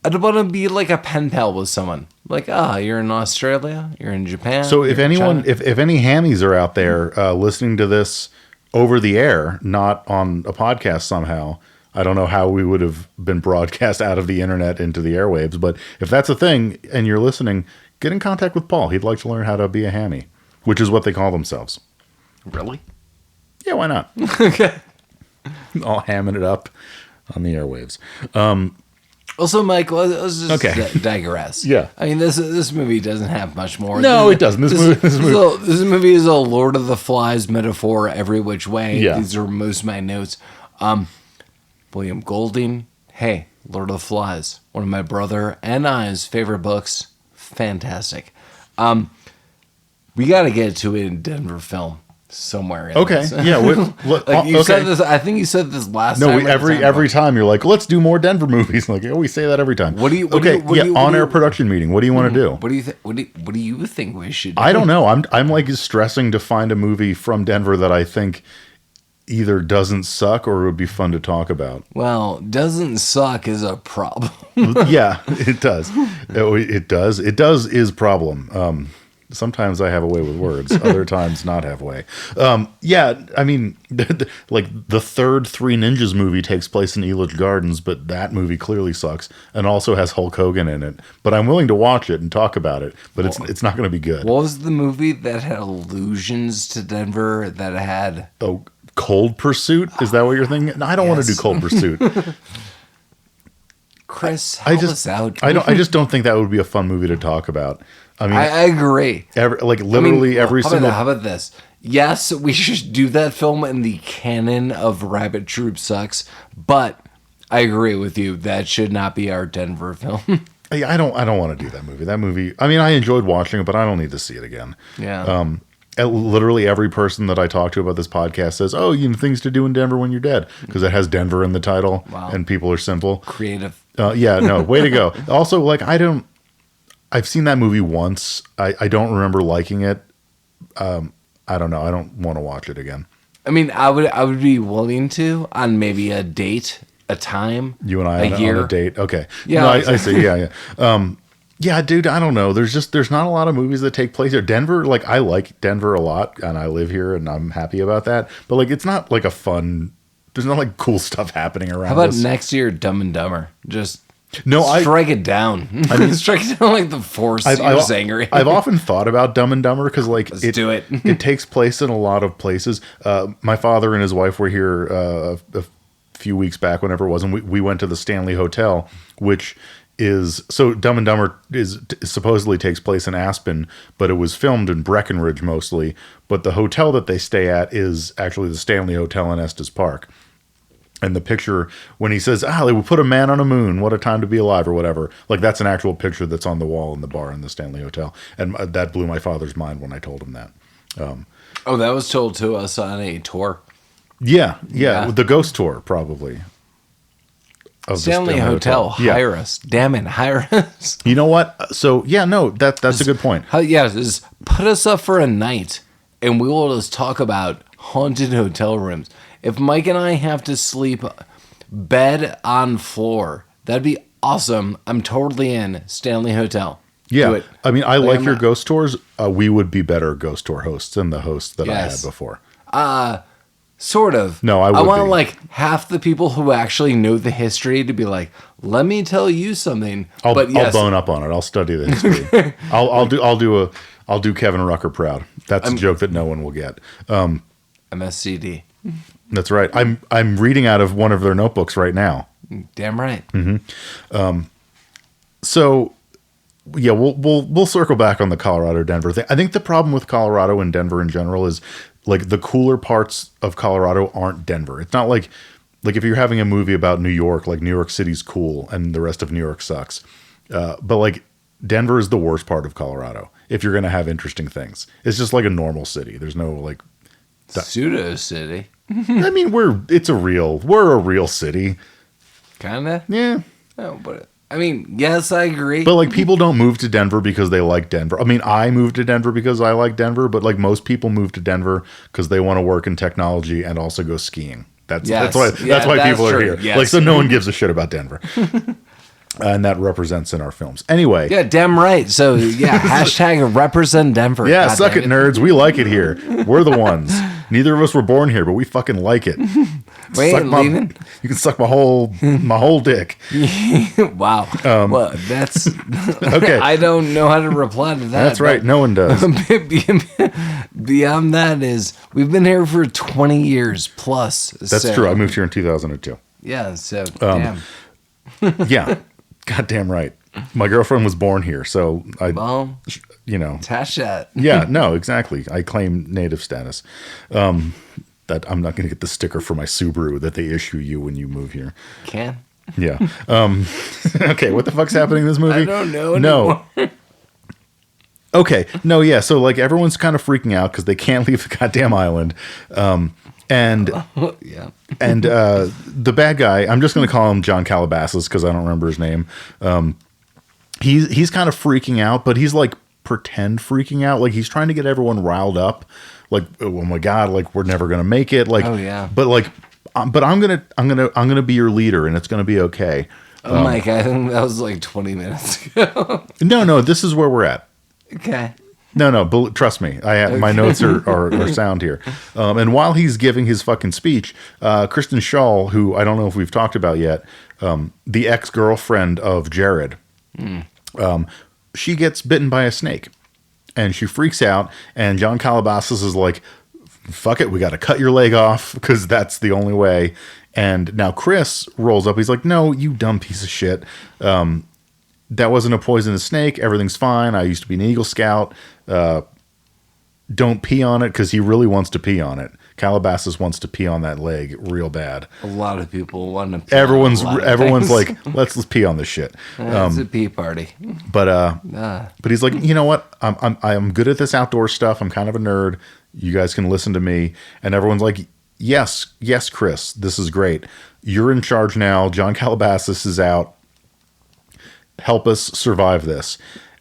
[SPEAKER 1] I'd want to be like a pen pal with someone. Like, you're in Australia, you're in Japan.
[SPEAKER 2] So if any hammies are out there listening to this over the air, not on a podcast somehow, I don't know how we would have been broadcast out of the internet into the airwaves, but if that's a thing and you're listening, get in contact with Paul. He'd like to learn how to be a hammy, which is what they call themselves.
[SPEAKER 1] Really?
[SPEAKER 2] Yeah, why not?
[SPEAKER 1] Okay.
[SPEAKER 2] All hamming it up. on the airwaves.
[SPEAKER 1] Also, Mike, let's just digress.
[SPEAKER 2] Yeah.
[SPEAKER 1] I mean, this movie doesn't have much more.
[SPEAKER 2] No, it doesn't. This
[SPEAKER 1] movie is a Lord of the Flies metaphor every which way.
[SPEAKER 2] Yeah.
[SPEAKER 1] These are most of my notes. William Golding, hey, Lord of the Flies, one of my brother and I's favorite books. Fantastic. We got to get to it in Denver film. Somewhere in
[SPEAKER 2] okay,
[SPEAKER 1] this.
[SPEAKER 2] yeah.
[SPEAKER 1] You said this. I think you said this last
[SPEAKER 2] time.
[SPEAKER 1] No,
[SPEAKER 2] every time you're like, let's do more Denver movies. Like, we say that every time. On-air production meeting. What do you want to do?
[SPEAKER 1] What do you think? What do you think we should do?
[SPEAKER 2] I don't know. I'm like stressing to find a movie from Denver that I think either doesn't suck or would be fun to talk about.
[SPEAKER 1] Well, doesn't suck is a problem.
[SPEAKER 2] Yeah, it does. It does. It does is problem. Sometimes I have a way with words. Other times not have a way. Yeah, I mean, like the third Three Ninjas movie takes place in Elitch Gardens, but that movie clearly sucks and also has Hulk Hogan in it. But I'm willing to watch it and talk about it, but it's not going to be good.
[SPEAKER 1] What was the movie that had allusions to Denver that had...
[SPEAKER 2] Oh, Cold Pursuit? Is that what you're thinking? No, I don't want to do Cold Pursuit.
[SPEAKER 1] Chris, help us out.
[SPEAKER 2] I just don't think that would be a fun movie to talk about. I mean,
[SPEAKER 1] I agree.
[SPEAKER 2] Every single.
[SPEAKER 1] How about this? Yes, we should do that film in the canon of Rabbit Troop Sucks, but I agree with you. That should not be our Denver film.
[SPEAKER 2] I don't want to do that movie. That movie. I mean, I enjoyed watching it, but I don't need to see it again.
[SPEAKER 1] Yeah.
[SPEAKER 2] Literally every person that I talk to about this podcast says, "Oh, you know, things to do in Denver when you're dead," because it has Denver in the title.
[SPEAKER 1] Wow.
[SPEAKER 2] And people are simple,
[SPEAKER 1] creative.
[SPEAKER 2] Yeah, no, way to go. Also, like I've seen that movie once. I don't remember liking it. I don't know. I don't want to watch it again.
[SPEAKER 1] I mean, I would be willing to on maybe a date, a time.
[SPEAKER 2] You and I on a date. Okay.
[SPEAKER 1] Yeah.
[SPEAKER 2] No, I see. Yeah. Yeah, dude, I don't know. There's not a lot of movies that take place here. Denver, like I like Denver a lot and I live here and I'm happy about that. But like it's not like a fun, there's not like cool stuff happening around.
[SPEAKER 1] How about
[SPEAKER 2] us.
[SPEAKER 1] next year Dumb and Dumber? Just
[SPEAKER 2] strike
[SPEAKER 1] it down. I mean, strike it down like the Force. You're angry.
[SPEAKER 2] I've often thought about Dumb and Dumber because like
[SPEAKER 1] do it.
[SPEAKER 2] It takes place in a lot of places. My father and his wife were here a few weeks back, whenever it was, and we went to the Stanley Hotel, which is so Dumb and Dumber is supposedly takes place in Aspen, but it was filmed in Breckenridge mostly. But the hotel that they stay at is actually the Stanley Hotel in Estes Park. And the picture, when he says, they would put a man on a moon, what a time to be alive, or whatever, like that's an actual picture that's on the wall in the bar in the Stanley Hotel. And that blew my father's mind when I told him that.
[SPEAKER 1] That was told to us on a tour.
[SPEAKER 2] Yeah. The ghost tour, probably.
[SPEAKER 1] Stanley Hotel, hire us. Damn it, hire us.
[SPEAKER 2] You know what? So, yeah, no, that's a good point.
[SPEAKER 1] Just put us up for a night, and we will just talk about haunted hotel rooms. If Mike and I have to sleep bed on floor, that'd be awesome. I'm totally in. Stanley Hotel.
[SPEAKER 2] Yeah.
[SPEAKER 1] Do it.
[SPEAKER 2] I mean, I like your ghost tours. We would be better ghost tour hosts than the hosts that I had before.
[SPEAKER 1] Sort of.
[SPEAKER 2] No, I
[SPEAKER 1] want like half the people who actually know the history to be like, let me tell you something.
[SPEAKER 2] I'll bone up on it. I'll study the history. I'll do Kevin Rucker proud. That's a joke that no one will get.
[SPEAKER 1] MSCD.
[SPEAKER 2] That's right. I'm reading out of one of their notebooks right now.
[SPEAKER 1] Damn right.
[SPEAKER 2] Mm-hmm. So, yeah, we'll circle back on the Colorado Denver thing. I think the problem with Colorado and Denver in general is like the cooler parts of Colorado aren't Denver. It's not like if you're having a movie about New York, like New York City's cool and the rest of New York sucks. But like Denver is the worst part of Colorado if you're going to have interesting things. It's just like a normal city. There's no like
[SPEAKER 1] pseudo city.
[SPEAKER 2] I mean, we're a real city.
[SPEAKER 1] Kinda?
[SPEAKER 2] Yeah.
[SPEAKER 1] Oh, but I mean, yes, I agree.
[SPEAKER 2] But like people don't move to Denver because they like Denver. I mean, I moved to Denver because I like Denver, but like most people move to Denver because they want to work in technology and also go skiing. That's why people are here.
[SPEAKER 1] Yes.
[SPEAKER 2] Like, so no one gives a shit about Denver. And that represents in our films. Anyway.
[SPEAKER 1] Yeah, damn right. So, yeah, hashtag represent Denver.
[SPEAKER 2] Yeah, suck it, nerds. We like it here. We're the ones. Neither of us were born here, but we fucking like it.
[SPEAKER 1] Leaving?
[SPEAKER 2] You can suck my whole dick.
[SPEAKER 1] Wow. Well, that's... Okay. I don't know how to reply to that.
[SPEAKER 2] That's right. No one does.
[SPEAKER 1] Beyond that is, we've been here for 20 years plus.
[SPEAKER 2] That's true. I moved here in 2002.
[SPEAKER 1] Yeah, so, damn.
[SPEAKER 2] Yeah, goddamn right. My girlfriend was born here, so
[SPEAKER 1] Tash that.
[SPEAKER 2] Yeah, no, exactly. I claim native status. That I'm not going to get the sticker for my Subaru that they issue you when you move here.
[SPEAKER 1] Can?
[SPEAKER 2] Yeah. Okay, what the fuck's happening in this movie?
[SPEAKER 1] I don't know anymore.
[SPEAKER 2] No. Okay, no, yeah. So like everyone's kind of freaking out because they can't leave the goddamn island. And the bad guy, I'm just going to call him John Calabasas because I don't remember his name. He's kind of freaking out, but he's like pretend freaking out. Like he's trying to get everyone riled up. Like, oh my God, like we're never going to make it. Like, but like, but I'm gonna be your leader, and it's gonna be okay.
[SPEAKER 1] Mike, I think that was like 20 minutes ago.
[SPEAKER 2] No, this is where we're at.
[SPEAKER 1] Okay.
[SPEAKER 2] No, trust me. My notes are sound here. And while he's giving his fucking speech, Kristen Schaal, who I don't know if we've talked about yet, the ex-girlfriend of Jared, she gets bitten by a snake, and she freaks out. And John Calabasas is like, "Fuck it, we got to cut your leg off because that's the only way." And now Chris rolls up. He's like, "No, you dumb piece of shit. That wasn't a poisonous snake. Everything's fine. I used to be an Eagle Scout. Don't pee on it," because he really wants to pee on it. Calabasas wants to pee on that leg real bad.
[SPEAKER 1] A lot of people want to pee
[SPEAKER 2] everyone's
[SPEAKER 1] on a lot of things.
[SPEAKER 2] like, let's pee on this shit.
[SPEAKER 1] It's a pee party.
[SPEAKER 2] But he's like, you know what? I'm good at this outdoor stuff. I'm kind of a nerd. You guys can listen to me. And everyone's like, yes, Chris, this is great. You're in charge now. John Calabasas is out. Help us survive this.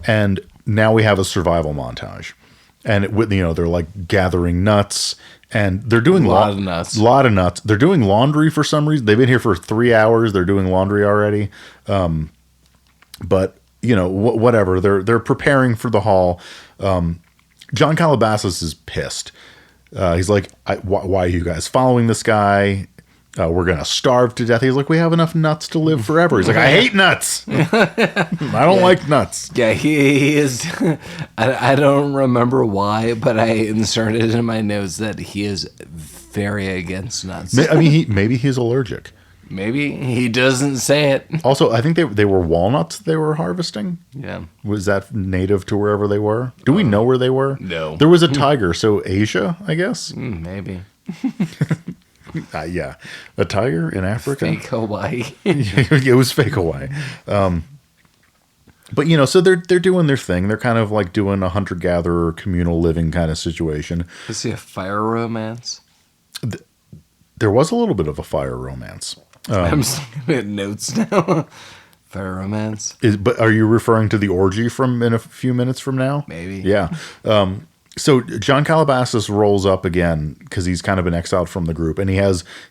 [SPEAKER 2] And now we have a survival montage. And they're like gathering nuts, and they're doing
[SPEAKER 1] a lot of nuts.
[SPEAKER 2] They're doing laundry for some reason. They've been here for 3 hours. They're doing laundry already. But whatever. They're preparing for the haul. John Calabasas is pissed. He's like, why are you guys following this guy? We're going to starve to death. He's like, we have enough nuts to live forever. He's like, I hate nuts. I don't like nuts.
[SPEAKER 1] Yeah, he is. I don't remember why, but I inserted in my notes that he is very against nuts.
[SPEAKER 2] I mean, maybe he's allergic.
[SPEAKER 1] Maybe. He doesn't say it.
[SPEAKER 2] Also, I think they were walnuts they were harvesting.
[SPEAKER 1] Yeah.
[SPEAKER 2] Was that native to wherever they were? Do we know where they were?
[SPEAKER 1] No.
[SPEAKER 2] There was a tiger, so Asia, I guess?
[SPEAKER 1] Maybe.
[SPEAKER 2] Yeah. A tiger in Africa?
[SPEAKER 1] Fake Hawaii.
[SPEAKER 2] It was fake Hawaii. But, so they're doing their thing. They're kind of like doing a hunter-gatherer communal living kind of situation.
[SPEAKER 1] Is he a fire romance?
[SPEAKER 2] There was a little bit of a fire romance.
[SPEAKER 1] I'm just looking at notes now. Fire romance.
[SPEAKER 2] But are you referring to the orgy from in a few minutes from now?
[SPEAKER 1] Maybe.
[SPEAKER 2] Yeah. So John Calabasas rolls up again because he's kind of been exiled from the group, and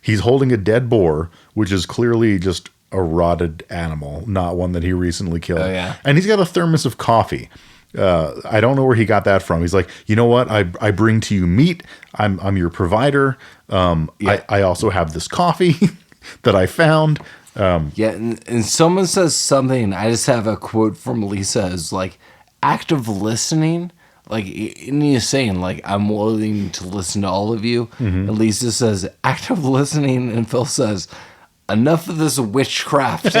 [SPEAKER 2] he's holding a dead boar, which is clearly just a rotted animal, not one that he recently killed.
[SPEAKER 1] Oh, yeah.
[SPEAKER 2] And he's got a thermos of coffee. I don't know where he got that from. He's like, you know what? I bring to you meat. I'm your provider. I also have this coffee that I found.
[SPEAKER 1] And someone says something. I just have a quote from Lisa is like, active listening. Like, and he's saying, like, I'm willing to listen to all of you. Mm-hmm. And Lisa says, active listening. And Phil says, enough of this witchcraft.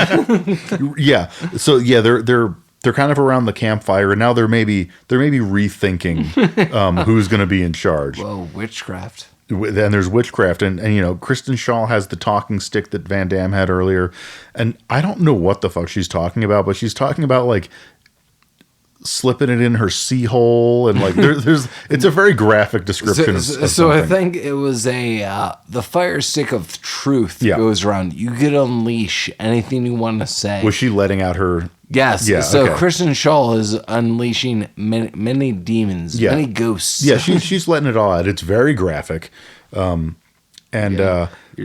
[SPEAKER 2] Yeah. So, yeah, they're kind of around the campfire, and now they're maybe rethinking who's going to be in charge.
[SPEAKER 1] Well, witchcraft.
[SPEAKER 2] And there's witchcraft, and Kristen Schaal has the talking stick that Van Damme had earlier, and I don't know what the fuck she's talking about, but she's talking about like slipping it in her sea hole, and like there's it's a very graphic description.
[SPEAKER 1] So I think it was the fire stick of truth goes around. You could unleash anything you want to say.
[SPEAKER 2] Was she letting out her?
[SPEAKER 1] Yes. Yeah, so okay. Kristen Schaal is unleashing many demons, many ghosts.
[SPEAKER 2] Yeah, she's letting it all out. It's very graphic.
[SPEAKER 1] Your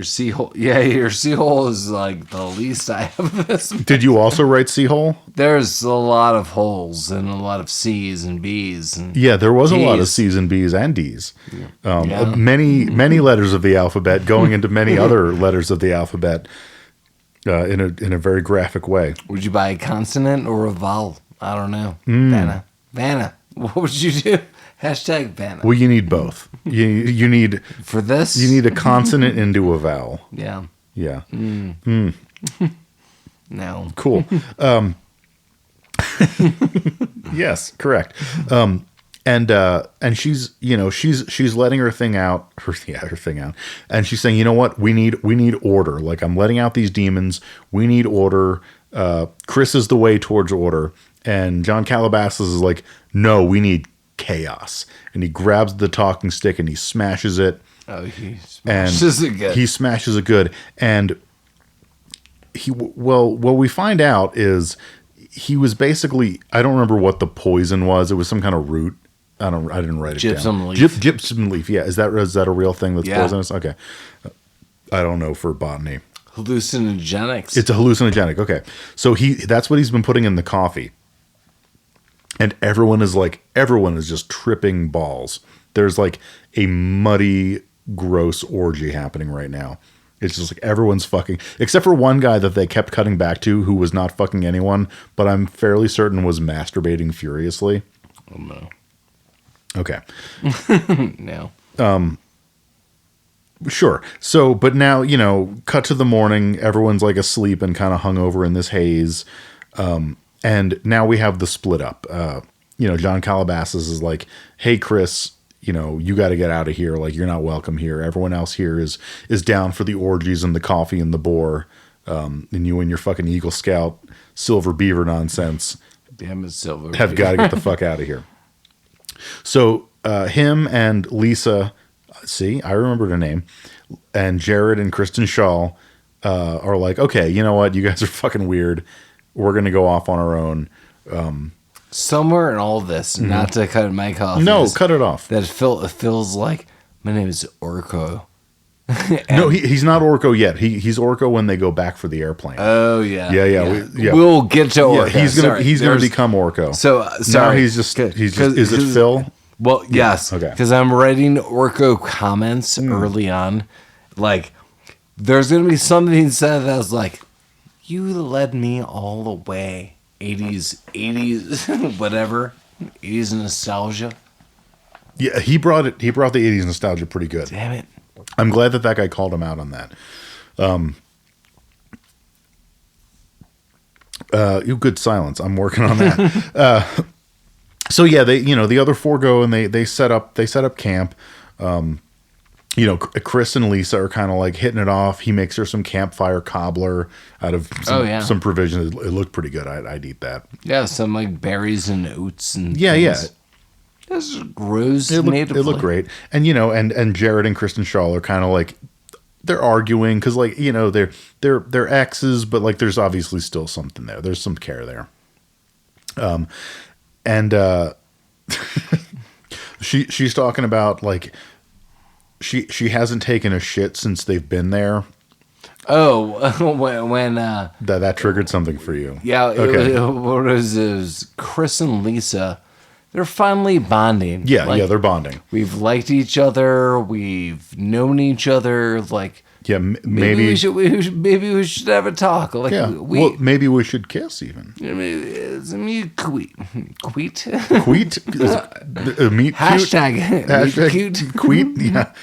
[SPEAKER 1] seahole. Yeah, your seahole is like the least I have this.
[SPEAKER 2] Did you also write seahole?
[SPEAKER 1] There's a lot of holes and a lot of C's and B's. And
[SPEAKER 2] there was D's. A lot of C's and B's and D's. Many letters of the alphabet going into many other letters of the alphabet in a very graphic way.
[SPEAKER 1] Would you buy a consonant or a vowel? I don't know. Vanna. What would you do? Hashtag Vanna.
[SPEAKER 2] Well, you need both. You need
[SPEAKER 1] for this.
[SPEAKER 2] You need a consonant into a vowel.
[SPEAKER 1] Yeah.
[SPEAKER 2] Yeah.
[SPEAKER 1] No.
[SPEAKER 2] Cool. Yes, correct. And she's, you know, she's letting her thing out, her thing out. And she's saying, you know what? We need order. Like, I'm letting out these demons. We need order. Chris is the way towards order. And John Calabasas is like, no, we need chaos. And he grabs the talking stick and he smashes it.
[SPEAKER 1] Oh, he smashes it good.
[SPEAKER 2] He smashes it good. And what we find out is he was basically, I don't remember what the poison was. It was some kind of root. I didn't write it
[SPEAKER 1] gypsum
[SPEAKER 2] down.
[SPEAKER 1] leaf.
[SPEAKER 2] Gypsum leaf. Yeah. Is that a real thing that's poisonous? Okay. I don't know for botany.
[SPEAKER 1] Hallucinogenics.
[SPEAKER 2] It's a hallucinogenic. Okay. So that's what he's been putting in the coffee. And everyone is just tripping balls. There's like a muddy, gross orgy happening right now. It's just like everyone's fucking, except for one guy that they kept cutting back to who was not fucking anyone, but I'm fairly certain was masturbating furiously.
[SPEAKER 1] Oh, no.
[SPEAKER 2] Okay.
[SPEAKER 1] No.
[SPEAKER 2] Sure. So, but now, you know, cut to the morning, everyone's like asleep and kind of hungover in this haze. And now we have the split up. You know, John Calabasas is like, hey, Chris, you know, you got to get out of here. Like, you're not welcome here. Everyone else here is down for the orgies and the coffee and the boar. And you and your fucking Eagle Scout Silver Beaver nonsense.
[SPEAKER 1] Damn it, Silver
[SPEAKER 2] have got to get the fuck out of here. So him and Lisa, see, I remembered her name, and Jared and Kristen Shaw are like, okay, you know what? You guys are fucking weird. We're going to go off on our own.
[SPEAKER 1] Somewhere in all this, not to cut my coffee.
[SPEAKER 2] No, cut it off.
[SPEAKER 1] That feels like my name is Orko.
[SPEAKER 2] No, he's not Orko yet. He's Orko when they go back for the airplane.
[SPEAKER 1] Oh yeah,
[SPEAKER 2] yeah.
[SPEAKER 1] We'll get to Orko.
[SPEAKER 2] Yeah, he's gonna become Orko.
[SPEAKER 1] So sorry,
[SPEAKER 2] now he's just is it Phil?
[SPEAKER 1] Well, yes.
[SPEAKER 2] Okay.
[SPEAKER 1] Because I'm writing Orko comments early on. Like, there's gonna be something said that's like, you led me all the way. 80s, whatever. 80s nostalgia.
[SPEAKER 2] Yeah, he brought the 80s nostalgia pretty good.
[SPEAKER 1] Damn it.
[SPEAKER 2] I'm glad that guy called him out on that. Good silence. I'm working on that. So yeah, the other four go and they set up camp. You know, Chris and Lisa are kind of like hitting it off. He makes her some campfire cobbler out of some provisions. It looked pretty good. I'd eat that.
[SPEAKER 1] Yeah, some like berries and oats and
[SPEAKER 2] yeah.
[SPEAKER 1] This grows
[SPEAKER 2] It
[SPEAKER 1] natively.
[SPEAKER 2] looked great. And you know, and Jared and Kristen Shaw are kind of like, they're arguing because, like, you know, they're exes, but like there's obviously still something there. There's some care there. She's talking about like she hasn't taken a shit since they've been there.
[SPEAKER 1] Oh, when
[SPEAKER 2] that triggered something for you.
[SPEAKER 1] Yeah,
[SPEAKER 2] okay.
[SPEAKER 1] It was Chris and Lisa. They're finally bonding.
[SPEAKER 2] Yeah, like, they're bonding.
[SPEAKER 1] We've liked each other. We've known each other. Like,
[SPEAKER 2] yeah, maybe
[SPEAKER 1] we should have a talk. Like,
[SPEAKER 2] yeah, well, maybe we should kiss even.
[SPEAKER 1] It's a meat tweet.
[SPEAKER 2] Tweet?
[SPEAKER 1] Meat
[SPEAKER 2] hashtag
[SPEAKER 1] cute.
[SPEAKER 2] Queet? Yeah,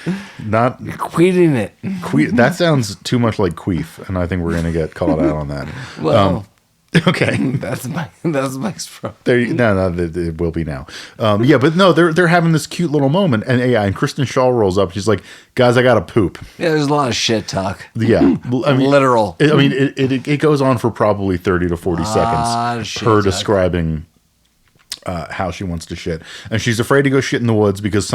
[SPEAKER 2] not
[SPEAKER 1] queeting it.
[SPEAKER 2] Queet. That sounds too much like queef, and I think we're gonna get called out on that.
[SPEAKER 1] Well.
[SPEAKER 2] Okay,
[SPEAKER 1] that's Mike's from.
[SPEAKER 2] No, it will be now. Yeah, but no, they're having this cute little moment, and Kristen Shaw rolls up. She's like, "Guys, I gotta poop."
[SPEAKER 1] Yeah, there's a lot of shit talk.
[SPEAKER 2] Yeah, I mean,
[SPEAKER 1] literal.
[SPEAKER 2] It goes on for probably 30 to 40 seconds. Her describing how she wants to shit, and she's afraid to go shit in the woods because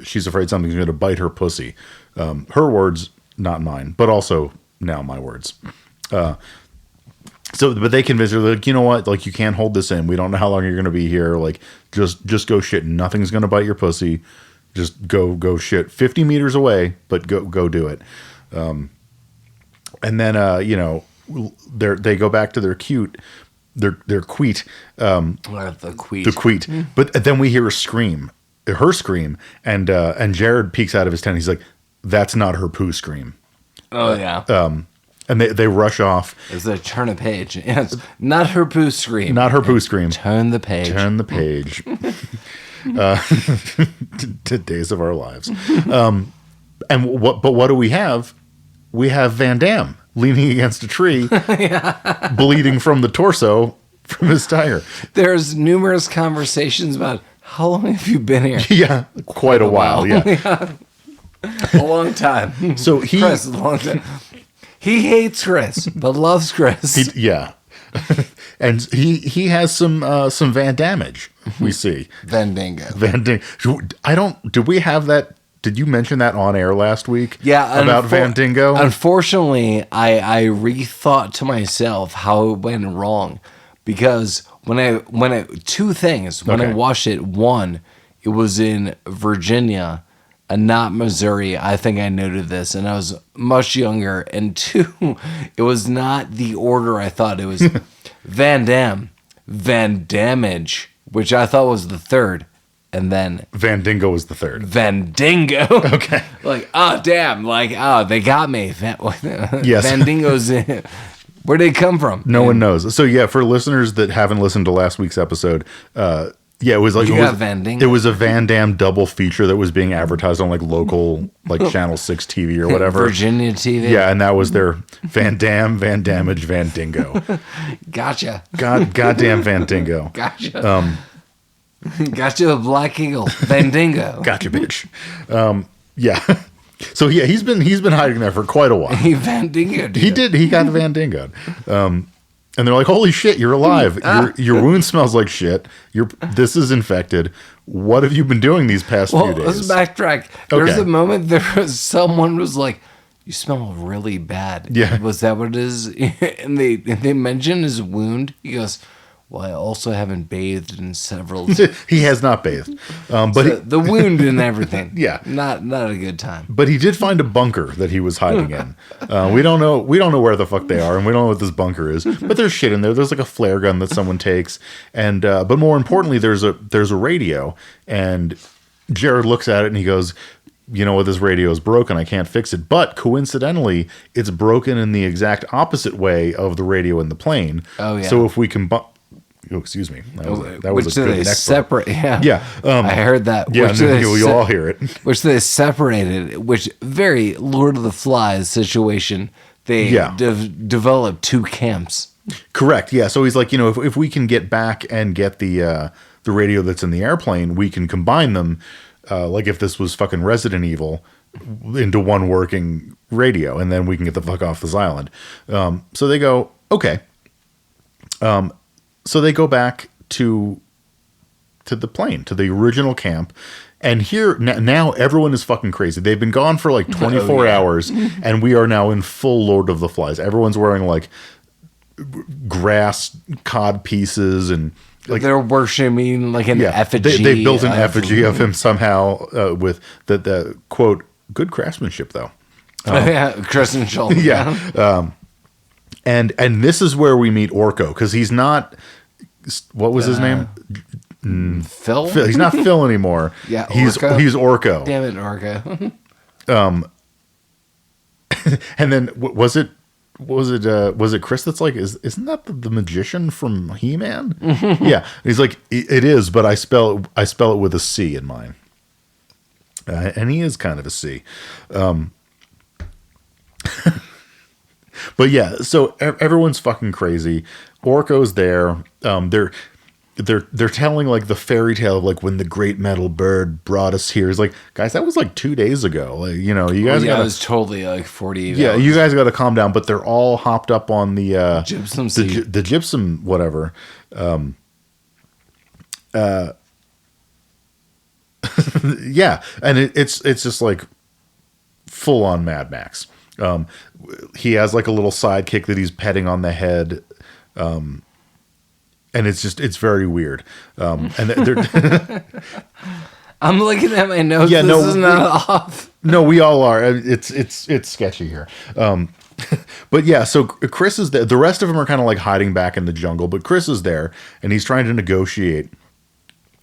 [SPEAKER 2] she's afraid something's going to bite her pussy. Her words, not mine, but also now my words. So, but they convince her, like, you know what? Like, you can't hold this in. We don't know how long you're going to be here. Like, just go shit. Nothing's going to bite your pussy. Just go shit 50 meters away, but go do it. And then, you know, they go back to their queet. The queet.
[SPEAKER 1] The
[SPEAKER 2] queet. But then we hear her scream, and Jared peeks out of his tent. He's like, "That's not her poo scream."
[SPEAKER 1] Oh yeah.
[SPEAKER 2] And they rush off.
[SPEAKER 1] It's a turn a page. It's not her poo scream.
[SPEAKER 2] Not her poo scream.
[SPEAKER 1] Turn the page.
[SPEAKER 2] Turn the page. To days of our lives. But what do we have? we have Van Damme leaning against a tree, bleeding from the torso from his tire.
[SPEAKER 1] There's numerous conversations about how long have you been here?
[SPEAKER 2] Yeah, quite a while. Yeah.
[SPEAKER 1] A long time.
[SPEAKER 2] So
[SPEAKER 1] Chris, a long time. He hates Chris, but loves Chris.
[SPEAKER 2] And he has some Van damage, we see.
[SPEAKER 1] Vandingo.
[SPEAKER 2] Did we have that? Did you mention that on air last week?
[SPEAKER 1] Yeah.
[SPEAKER 2] About Vandingo?
[SPEAKER 1] Unfortunately, I rethought to myself how it went wrong. Because when I watched it, one, it was in Virginia and not Missouri. I think I noted this, and I was much younger. And two, it was not the order I thought. It was Van Damme, Van Damage, which I thought was the third, and then
[SPEAKER 2] Vandingo was the third.
[SPEAKER 1] Vandingo.
[SPEAKER 2] Okay.
[SPEAKER 1] Like, oh damn! Like, oh, they got me.
[SPEAKER 2] Yes.
[SPEAKER 1] Vandingo's in. Where'd they come from?
[SPEAKER 2] No one knows. So yeah, for listeners that haven't listened to last week's episode, it was like it was a Van Damme double feature that was being advertised on like local like Channel 6 TV or whatever.
[SPEAKER 1] Virginia TV.
[SPEAKER 2] Yeah, and that was their Van Damme, Van Damage, Vandingo.
[SPEAKER 1] Gotcha.
[SPEAKER 2] Goddamn Vandingo.
[SPEAKER 1] Gotcha. Gotcha, Black Eagle. Vandingo.
[SPEAKER 2] Gotcha, bitch. Yeah. So yeah, he's been hiding there for quite a while.
[SPEAKER 1] He Vandingo'd.
[SPEAKER 2] He got Vandingo'd. And they're like, "Holy shit, you're alive! Your wound smells like shit. This is infected. What have you been doing these past few days?"
[SPEAKER 1] Let's backtrack. There's a moment someone was like, "You smell really bad."
[SPEAKER 2] Yeah,
[SPEAKER 1] was that what it is? And they mention his wound. He goes, "Well, I also haven't bathed in several."
[SPEAKER 2] He has not bathed, but
[SPEAKER 1] the wound and everything.
[SPEAKER 2] Yeah,
[SPEAKER 1] not a good time.
[SPEAKER 2] But he did find a bunker that he was hiding in. We don't know where the fuck they are, and we don't know what this bunker is. But there's shit in there. There's like a flare gun that someone takes, and but more importantly, there's a radio. And Jared looks at it and he goes, "You know what? This radio is broken. I can't fix it." But coincidentally, it's broken in the exact opposite way of the radio in the plane. Oh yeah. So if we combine. Oh, excuse me. That was a good neck
[SPEAKER 1] separate. Yeah,
[SPEAKER 2] yeah.
[SPEAKER 1] I heard that.
[SPEAKER 2] Yeah, you all hear it.
[SPEAKER 1] Which they separated. Which very Lord of the Flies situation. They developed two camps.
[SPEAKER 2] Correct. Yeah. So he's like, if we can get back and get the radio that's in the airplane, we can combine them. Like if this was fucking Resident Evil, into one working radio, and then we can get the fuck off this island. So they go, okay. So they go back to the plane, to the original camp. And here, now everyone is fucking crazy. They've been gone for like 24 hours, and we are now in full Lord of the Flies. Everyone's wearing like grass cod pieces, and like
[SPEAKER 1] they're worshiping like an effigy.
[SPEAKER 2] They built an effigy of him somehow with the quote, good craftsmanship though.
[SPEAKER 1] Craftsmanship.
[SPEAKER 2] Yeah. And this is where we meet Orko, because he's not. What was his name?
[SPEAKER 1] Phil?
[SPEAKER 2] He's not Phil anymore.
[SPEAKER 1] Yeah,
[SPEAKER 2] he's Orko.
[SPEAKER 1] Damn it, Orko.
[SPEAKER 2] And then was it Chris that's like, isn't that the magician from He-Man? Yeah, he's like, it is, but I spell it with a C in mine, and he is kind of a C. But yeah, so everyone's fucking crazy. Orko's there. They're telling like the fairy tale of like when the great metal bird brought us here. It's like, guys, that was like 2 days ago. Like, you guys
[SPEAKER 1] it was totally like 40.
[SPEAKER 2] Yeah, you guys got to calm down. But they're all hopped up on the
[SPEAKER 1] gypsum
[SPEAKER 2] the gypsum whatever. Yeah, and it's just like full on Mad Max. He has like a little sidekick that he's petting on the head, and it's very weird. And they're
[SPEAKER 1] I'm looking at my notes. Yeah, this is not off.
[SPEAKER 2] No, we all are. It's sketchy here. But yeah, so Chris is there. The rest of them are kind of like hiding back in the jungle, but Chris is there and he's trying to negotiate.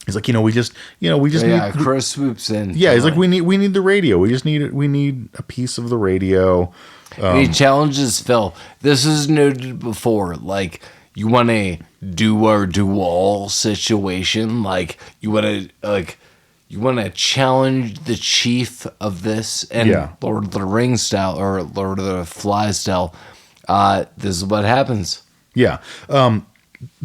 [SPEAKER 2] He's like, we just need.
[SPEAKER 1] Chris swoops in.
[SPEAKER 2] Yeah, he's like, we need the radio. We need a piece of the radio.
[SPEAKER 1] And he challenges Phil. This is noted before. Like, you want a do or do all situation. Like, you want you want to challenge the chief of this and Lord of the Rings style or Lord of the Flies style. This is what happens.
[SPEAKER 2] Yeah.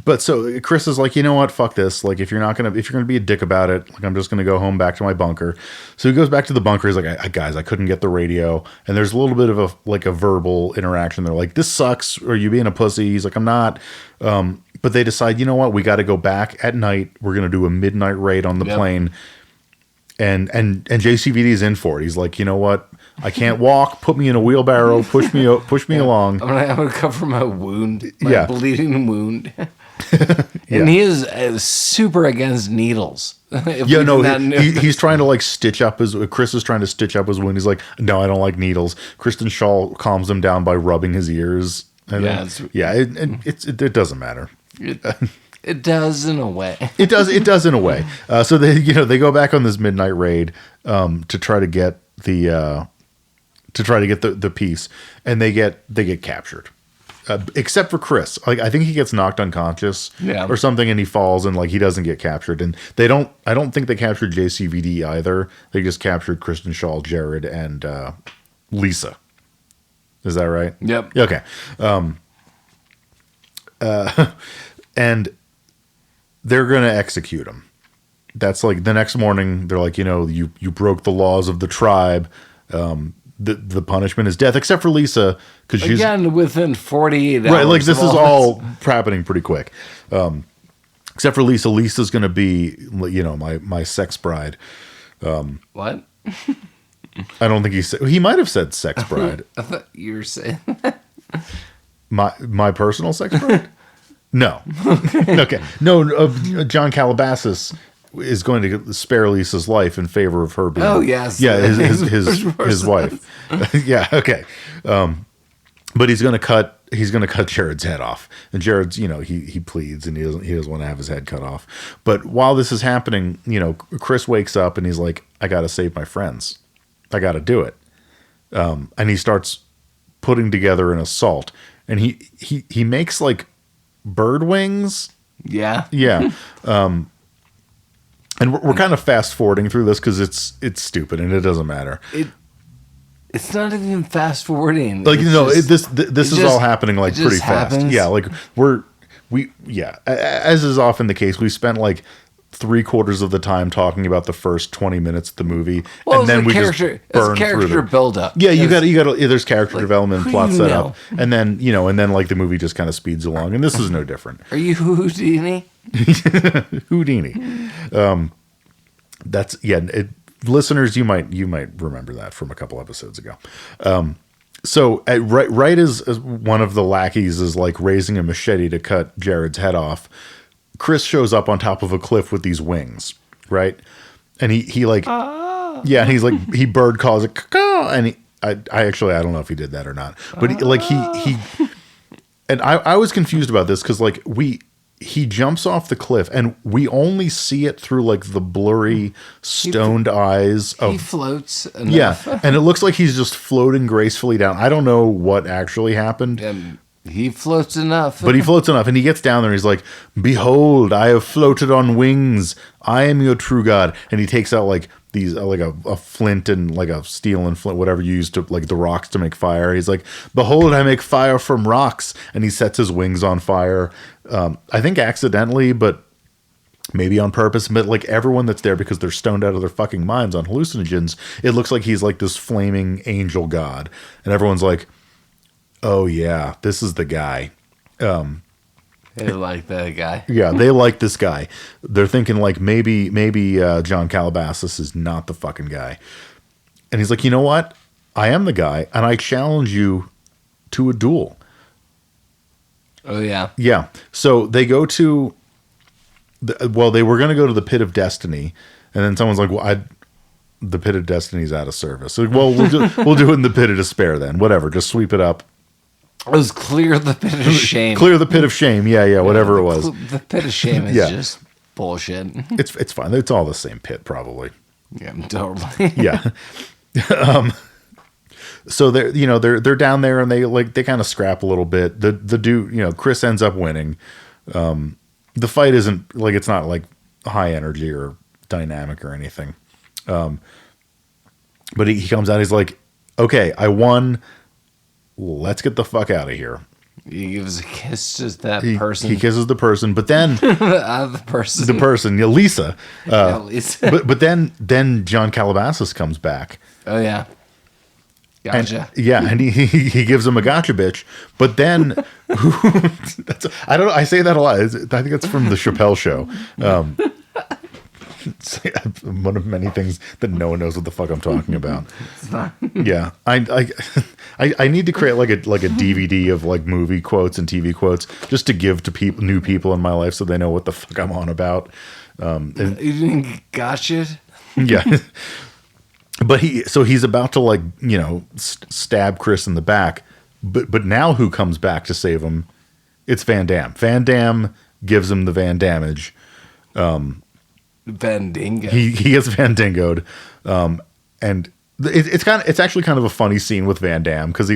[SPEAKER 2] But so Chris is like, you know what? Fuck this. Like, if you're going to be a dick about it, like, I'm just going to go home back to my bunker. So he goes back to the bunker. He's like, guys, I couldn't get the radio. And there's a little bit of a verbal interaction. They're like, this sucks. Or you being a pussy. He's like, I'm not. But they decide, you know what? We got to go back at night. We're going to do a midnight raid on the plane. And JCVD's in for it. He's like, you know what? I can't walk. Put me in a wheelbarrow. Push me along.
[SPEAKER 1] I'm gonna cover my wound. My bleeding wound. And he is super against needles.
[SPEAKER 2] He's trying to like stitch up Chris is trying to stitch up his wound. He's like, no, I don't like needles. Kristen Schaal calms him down by rubbing his ears. It doesn't matter.
[SPEAKER 1] It does in a way.
[SPEAKER 2] It does in a way. So they go back on this midnight raid to try to get the piece, and they get captured. Except for Chris. Like, I think he gets knocked unconscious or something, and he falls, and like he doesn't get captured. And I don't think they captured JCVD either. They just captured Kristen Schaal, Jared, and Lisa. Is that right?
[SPEAKER 1] Yep.
[SPEAKER 2] Okay. And they're going to execute him. That's like the next morning. They're like, you broke the laws of the tribe. The punishment is death, except for Lisa, because she's
[SPEAKER 1] within 48 hours.
[SPEAKER 2] Right, like this is all happening pretty quick. Except for Lisa. Lisa's going to be, my sex bride.
[SPEAKER 1] What?
[SPEAKER 2] I don't think he might have said sex bride.
[SPEAKER 1] I thought you were saying
[SPEAKER 2] my personal sex bride. No. Okay. No, John Calabasas is going to spare Lisa's life in favor of her being.
[SPEAKER 1] Oh, yes.
[SPEAKER 2] Yeah, his wife. Yeah, okay. But he's going to cut Jared's head off. And Jared's, he pleads and he doesn't want to have his head cut off. But while this is happening, Chris wakes up and he's like, I got to save my friends. I got to do it. And he starts putting together an assault. And he makes like bird wings.
[SPEAKER 1] Yeah.
[SPEAKER 2] Yeah. And we're kind of fast forwarding through this because it's stupid and it doesn't matter.
[SPEAKER 1] It's not even fast forwarding.
[SPEAKER 2] Like, this is all happening like pretty fast. Yeah, like as is often the case, we spent like 3/4 of the time talking about the first 20 minutes of the movie, and then we just burn through the
[SPEAKER 1] build up.
[SPEAKER 2] Yeah, you got there's character development, plot setup, and then like the movie just kind of speeds along, and this is no different.
[SPEAKER 1] Are you Houdini?
[SPEAKER 2] Houdini. Listeners, you might remember that from a couple episodes ago. So right as one of the lackeys is like raising a machete to cut Jared's head off, Chris shows up on top of a cliff with these wings, right? And he like, and he's like, he bird calls it, and I don't know if he did that or not, but he and I was confused about this because like he jumps off the cliff and we only see it through like the blurry stoned eyes of
[SPEAKER 1] he floats enough.
[SPEAKER 2] Yeah, and it looks like he's just floating gracefully down. I don't know what actually happened.
[SPEAKER 1] He floats enough.
[SPEAKER 2] But he floats enough, and he gets down there, and he's like, behold, I have floated on wings. I am your true God. And he takes out, like, these, like, a flint and, like, a steel and flint, whatever you use to, like, the rocks to make fire. He's like, behold, I make fire from rocks. And he sets his wings on fire. I think accidentally, but maybe on purpose. But, like, everyone that's there, because they're stoned out of their fucking minds on hallucinogens, it looks like he's, like, this flaming angel god. And everyone's like, oh yeah, this is the guy.
[SPEAKER 1] They like that guy.
[SPEAKER 2] Yeah, they like this guy. They're thinking like maybe John Calabasas is not the fucking guy. And he's like, you know what? I am the guy, and I challenge you to a duel.
[SPEAKER 1] Oh yeah.
[SPEAKER 2] Yeah. So they go to they were going to go to the Pit of Destiny, and then someone's like, well, the Pit of Destiny's out of service. So, well, we'll do it in the Pit of Despair then. Whatever, just sweep it up.
[SPEAKER 1] It was clear the Pit of Shame.
[SPEAKER 2] Clear the Pit of Shame. Yeah, whatever it was.
[SPEAKER 1] The Pit of Shame is just bullshit.
[SPEAKER 2] It's fine. It's all the same pit, probably.
[SPEAKER 1] Yeah, totally.
[SPEAKER 2] Yeah. So they're down there, and they kind of scrap a little bit. The dude, Chris ends up winning. The fight isn't like, it's not like high energy or dynamic or anything. But he comes out, he's like, okay, I won. Let's get the fuck out of here.
[SPEAKER 1] He gives a kiss to that person.
[SPEAKER 2] He kisses the person, but then
[SPEAKER 1] the person,
[SPEAKER 2] Lisa.
[SPEAKER 1] Lisa.
[SPEAKER 2] but then John Calabasas comes back.
[SPEAKER 1] Oh yeah, gotcha.
[SPEAKER 2] And he gives him a gotcha bitch. But then, I don't know. I say that a lot. I think that's from the Chappelle Show. One of many things that no one knows what the fuck I'm talking about. Yeah, I need to create like a DVD of like movie quotes and TV quotes just to give to new people in my life so they know what the fuck I'm on about.
[SPEAKER 1] You didn't gotcha?
[SPEAKER 2] Yeah. But he's about to like, stab Chris in the back, but now who comes back to save him? It's Van Damme. Van Damme gives him the Van Damage.
[SPEAKER 1] Vandingo.
[SPEAKER 2] He gets Vandingoed, and it's actually kind of a funny scene with Van Damme because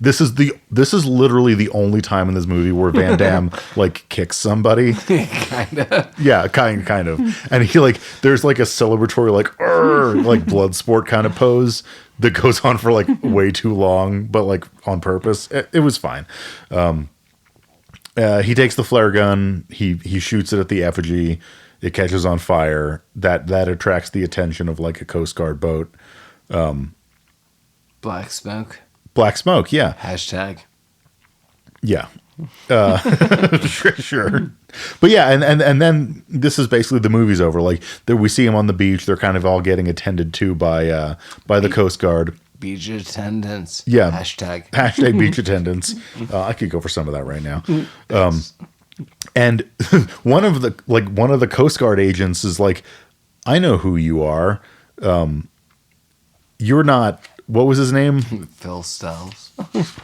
[SPEAKER 2] this is literally the only time in this movie where Van Damme like kicks somebody.
[SPEAKER 1] Kind of.
[SPEAKER 2] Yeah, kind of. And he there's like a celebratory like blood sport kind of pose that goes on for like way too long, but like on purpose. It was fine. He takes the flare gun. He shoots it at the effigy. It catches on fire. That attracts the attention of like a Coast Guard boat.
[SPEAKER 1] Black smoke.
[SPEAKER 2] Black smoke, yeah.
[SPEAKER 1] Hashtag.
[SPEAKER 2] Yeah. Sure. But yeah, and then this is basically the movie's over. Like we see him on the beach. They're kind of all getting attended to by the Coast Guard.
[SPEAKER 1] Beach attendants.
[SPEAKER 2] Yeah.
[SPEAKER 1] Hashtag
[SPEAKER 2] beach attendants. I could go for some of that right now. And one of the Coast Guard agents is like, I know who you are. You're not. What was his name?
[SPEAKER 1] Phil Stells.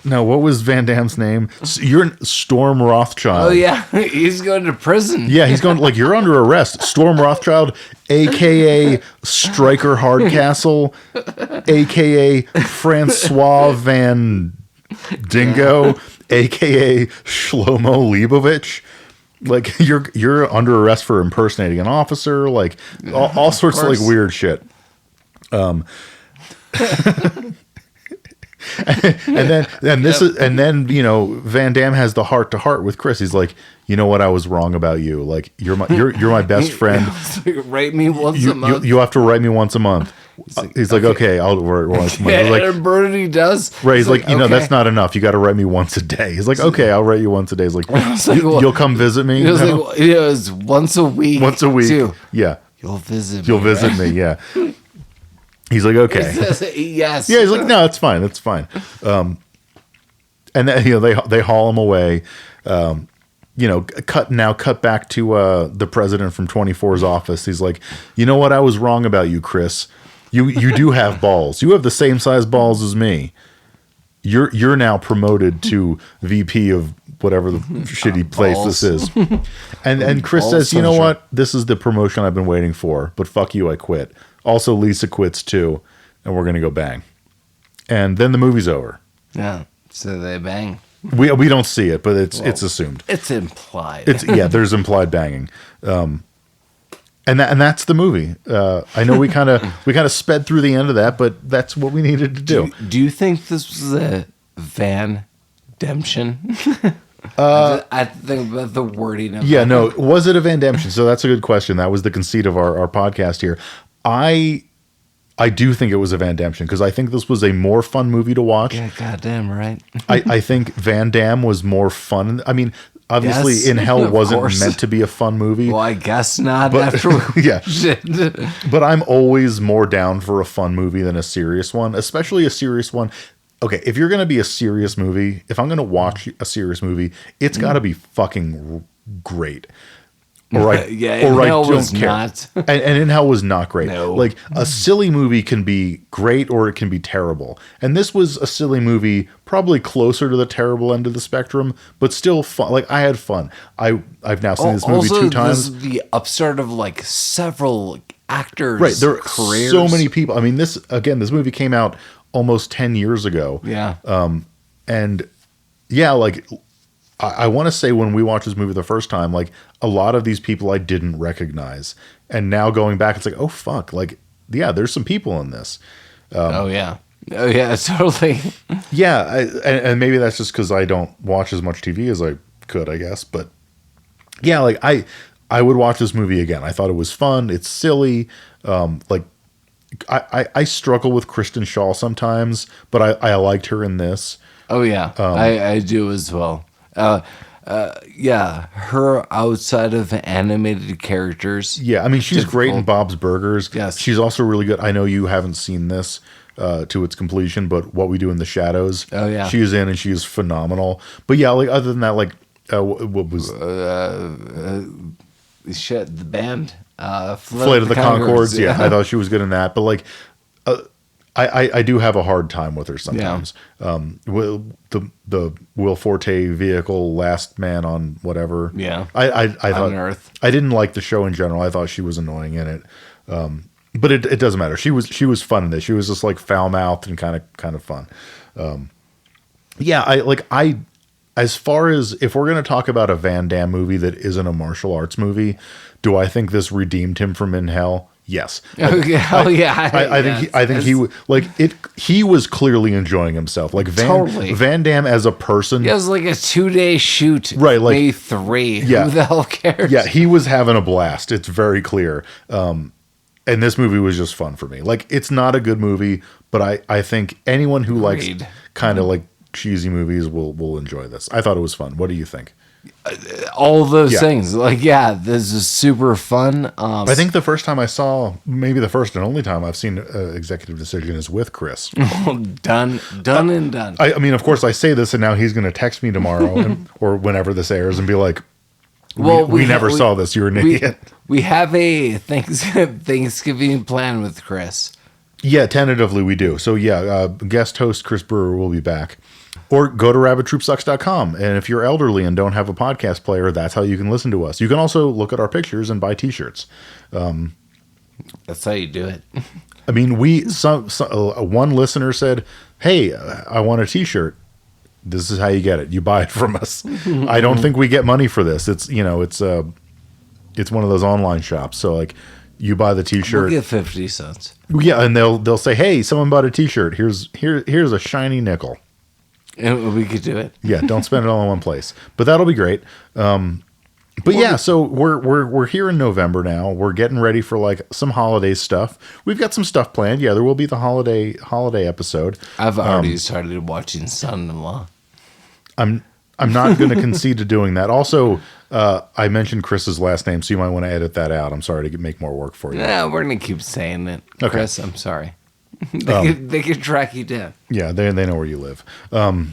[SPEAKER 2] No, what was Van Damme's name? You're Storm Rothschild.
[SPEAKER 1] Oh yeah, he's going to prison.
[SPEAKER 2] Yeah, he's going you're under arrest. Storm Rothschild, aka Stryker Hardcastle, aka Francois Van Dingo, aka Shlomo Leibovich. Like you're under arrest for impersonating an officer. Like all sorts of like weird shit. and then Van Damme has the heart to heart with Chris. He's like, you know what, I was wrong about you. Like you're my best friend.
[SPEAKER 1] Write me once a month.
[SPEAKER 2] You have to write me once a month. He's like, okay, I'll write once a month.
[SPEAKER 1] And Brody does.
[SPEAKER 2] Right, he's like, that's not enough. You got to write me once a day. He's like, okay, I'll write you once a day. He's like, you'll come visit me.
[SPEAKER 1] It was once a week.
[SPEAKER 2] Once a week.
[SPEAKER 1] Too.
[SPEAKER 2] Yeah.
[SPEAKER 1] You'll visit
[SPEAKER 2] me. Yeah. He's like, okay.
[SPEAKER 1] Yes.
[SPEAKER 2] Yeah, he's like, no, it's fine. It's fine. And then, they haul him away. Cut back to the president from 24's office. He's like, you know what? I was wrong about you, Chris. You do have balls. You have the same size balls as me. You're now promoted to VP of whatever the shitty place this is. And Chris says, you know what? This is the promotion I've been waiting for, but fuck you, I quit. Also, Lisa quits too, and we're gonna go bang. And then the movie's over.
[SPEAKER 1] Yeah. So they bang.
[SPEAKER 2] We don't see it, but it's assumed.
[SPEAKER 1] It's implied.
[SPEAKER 2] There's implied banging. And that's the movie. I know we kind of sped through the end of that, but that's what we needed to do.
[SPEAKER 1] Do you think this was a Van-demption? I think about the wording of
[SPEAKER 2] it. No. Was it a Van-demption? So that's a good question. That was the conceit of our podcast here. I do think it was a Van-demption because I think this was a more fun movie to watch.
[SPEAKER 1] Yeah, goddamn right.
[SPEAKER 2] I think Van Damme was more fun. I mean, obviously,
[SPEAKER 1] yes,
[SPEAKER 2] In Hell wasn't meant to be a fun movie.
[SPEAKER 1] Well, I guess not. After
[SPEAKER 2] yeah, but I'm always more down for a fun movie than a serious one, especially a serious one. Okay, if you're gonna be a serious movie, if I'm gonna watch a serious movie, it's got to be fucking great. Or I don't care. Not. And In Hell was not great.
[SPEAKER 1] No.
[SPEAKER 2] Like a silly movie can be great or it can be terrible. And this was a silly movie, probably closer to the terrible end of the spectrum, but still fun. Like I had fun. I've now seen this movie 2 times.
[SPEAKER 1] This is the upstart of like several actors.
[SPEAKER 2] Right, there are
[SPEAKER 1] careers.
[SPEAKER 2] So many people. I mean, this movie came out almost 10 years ago.
[SPEAKER 1] Yeah.
[SPEAKER 2] And yeah, like I want to say when we watched this movie the first time, like a lot of these people I didn't recognize, and now going back, it's like, oh fuck, like yeah, there's some people in this.
[SPEAKER 1] Oh yeah, totally.
[SPEAKER 2] Yeah, and maybe that's just because I don't watch as much TV as I could, I guess. But yeah, like I would watch this movie again. I thought it was fun. It's silly. Like I struggle with Kristen Shaw sometimes, but I liked her in this.
[SPEAKER 1] Oh yeah, I do as well. Yeah, her outside of animated characters.
[SPEAKER 2] Yeah, I mean she's great in Bob's Burgers.
[SPEAKER 1] Yes,
[SPEAKER 2] she's also really good. I know you haven't seen this to its completion, but What We Do in the Shadows.
[SPEAKER 1] Oh yeah,
[SPEAKER 2] she's in and she's phenomenal. But yeah, like other than that, like what was
[SPEAKER 1] the band
[SPEAKER 2] Flight of the Conchords. Yeah, I thought she was good in that, but like I do have a hard time with her sometimes. Yeah. The Will Forte vehicle, Last Man on whatever.
[SPEAKER 1] Yeah,
[SPEAKER 2] I thought
[SPEAKER 1] on Earth.
[SPEAKER 2] I didn't like the show in general. I thought she was annoying in it. But it doesn't matter. She was fun in this. She was just like foul mouthed and kind of fun. Yeah, as far as if we're going to talk about a Van Damme movie that isn't a martial arts movie, do I think this redeemed him from In Hell? Yes. I think he was clearly enjoying himself. Like Van Damme as a person.
[SPEAKER 1] It was like a 2-day shoot.
[SPEAKER 2] Right. Like
[SPEAKER 1] May 3. Yeah. Who the hell cares?
[SPEAKER 2] Yeah. He was having a blast. It's very clear. And this movie was just fun for me. Like it's not a good movie, but I think anyone who likes kind of like cheesy movies will enjoy this. I thought it was fun. What do you think?
[SPEAKER 1] All those things. Like, yeah, this is super fun.
[SPEAKER 2] I think the first time I saw, maybe the first and only time I've seen Executive Decision is with Chris.
[SPEAKER 1] Done and done.
[SPEAKER 2] I mean, of course, I say this and now he's going to text me tomorrow or whenever this airs and be like, we never saw this. You're an idiot.
[SPEAKER 1] We have a Thanksgiving plan with Chris.
[SPEAKER 2] Yeah, tentatively we do. So yeah, guest host Chris Brewer will be back. Or go to rabbittroopsucks.com. And if you're elderly and don't have a podcast player, that's how you can listen to us. You can also look at our pictures and buy t-shirts.
[SPEAKER 1] That's how you do it.
[SPEAKER 2] I mean, one listener said, hey, I want a t-shirt. This is how you get it. You buy it from us. I don't think we get money for this. It's one of those online shops. So like you buy the t-shirt.
[SPEAKER 1] We'll get 50 cents.
[SPEAKER 2] Yeah. And they'll say, hey, someone bought a t-shirt. Here's a shiny nickel.
[SPEAKER 1] And we could do it.
[SPEAKER 2] Yeah, don't spend it all in one place. But that'll be great. But yeah, so we're here in November now. We're getting ready for like some holiday stuff. We've got some stuff planned. Yeah, there will be the holiday episode.
[SPEAKER 1] I've already started watching Son-in-Law.
[SPEAKER 2] I'm not going to concede to doing that. Also, I mentioned Chris's last name, so you might want to edit that out. I'm sorry to make more work for you.
[SPEAKER 1] Yeah, we're going to keep saying it. Okay. Chris, I'm sorry. They can track you down.
[SPEAKER 2] Yeah, they know where you live. Yeah,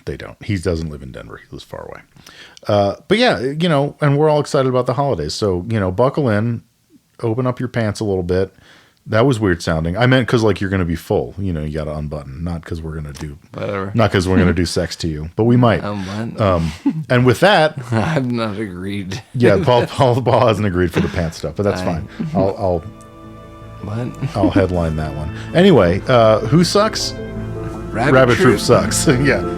[SPEAKER 2] they don't. He doesn't live in Denver. He lives far away. But yeah, and we're all excited about the holidays. So, buckle in, open up your pants a little bit. That was weird sounding. I meant because like you're going to be full. You got to unbutton. Not because we're going to do
[SPEAKER 1] whatever.
[SPEAKER 2] Not because we're going to do sex to you, but we might. And with that,
[SPEAKER 1] I've not agreed.
[SPEAKER 2] Yeah, Paul hasn't agreed for the pants stuff, but that's fine. I'll headline that one. Anyway, who sucks?
[SPEAKER 1] Rabbit
[SPEAKER 2] Troop sucks. Yeah.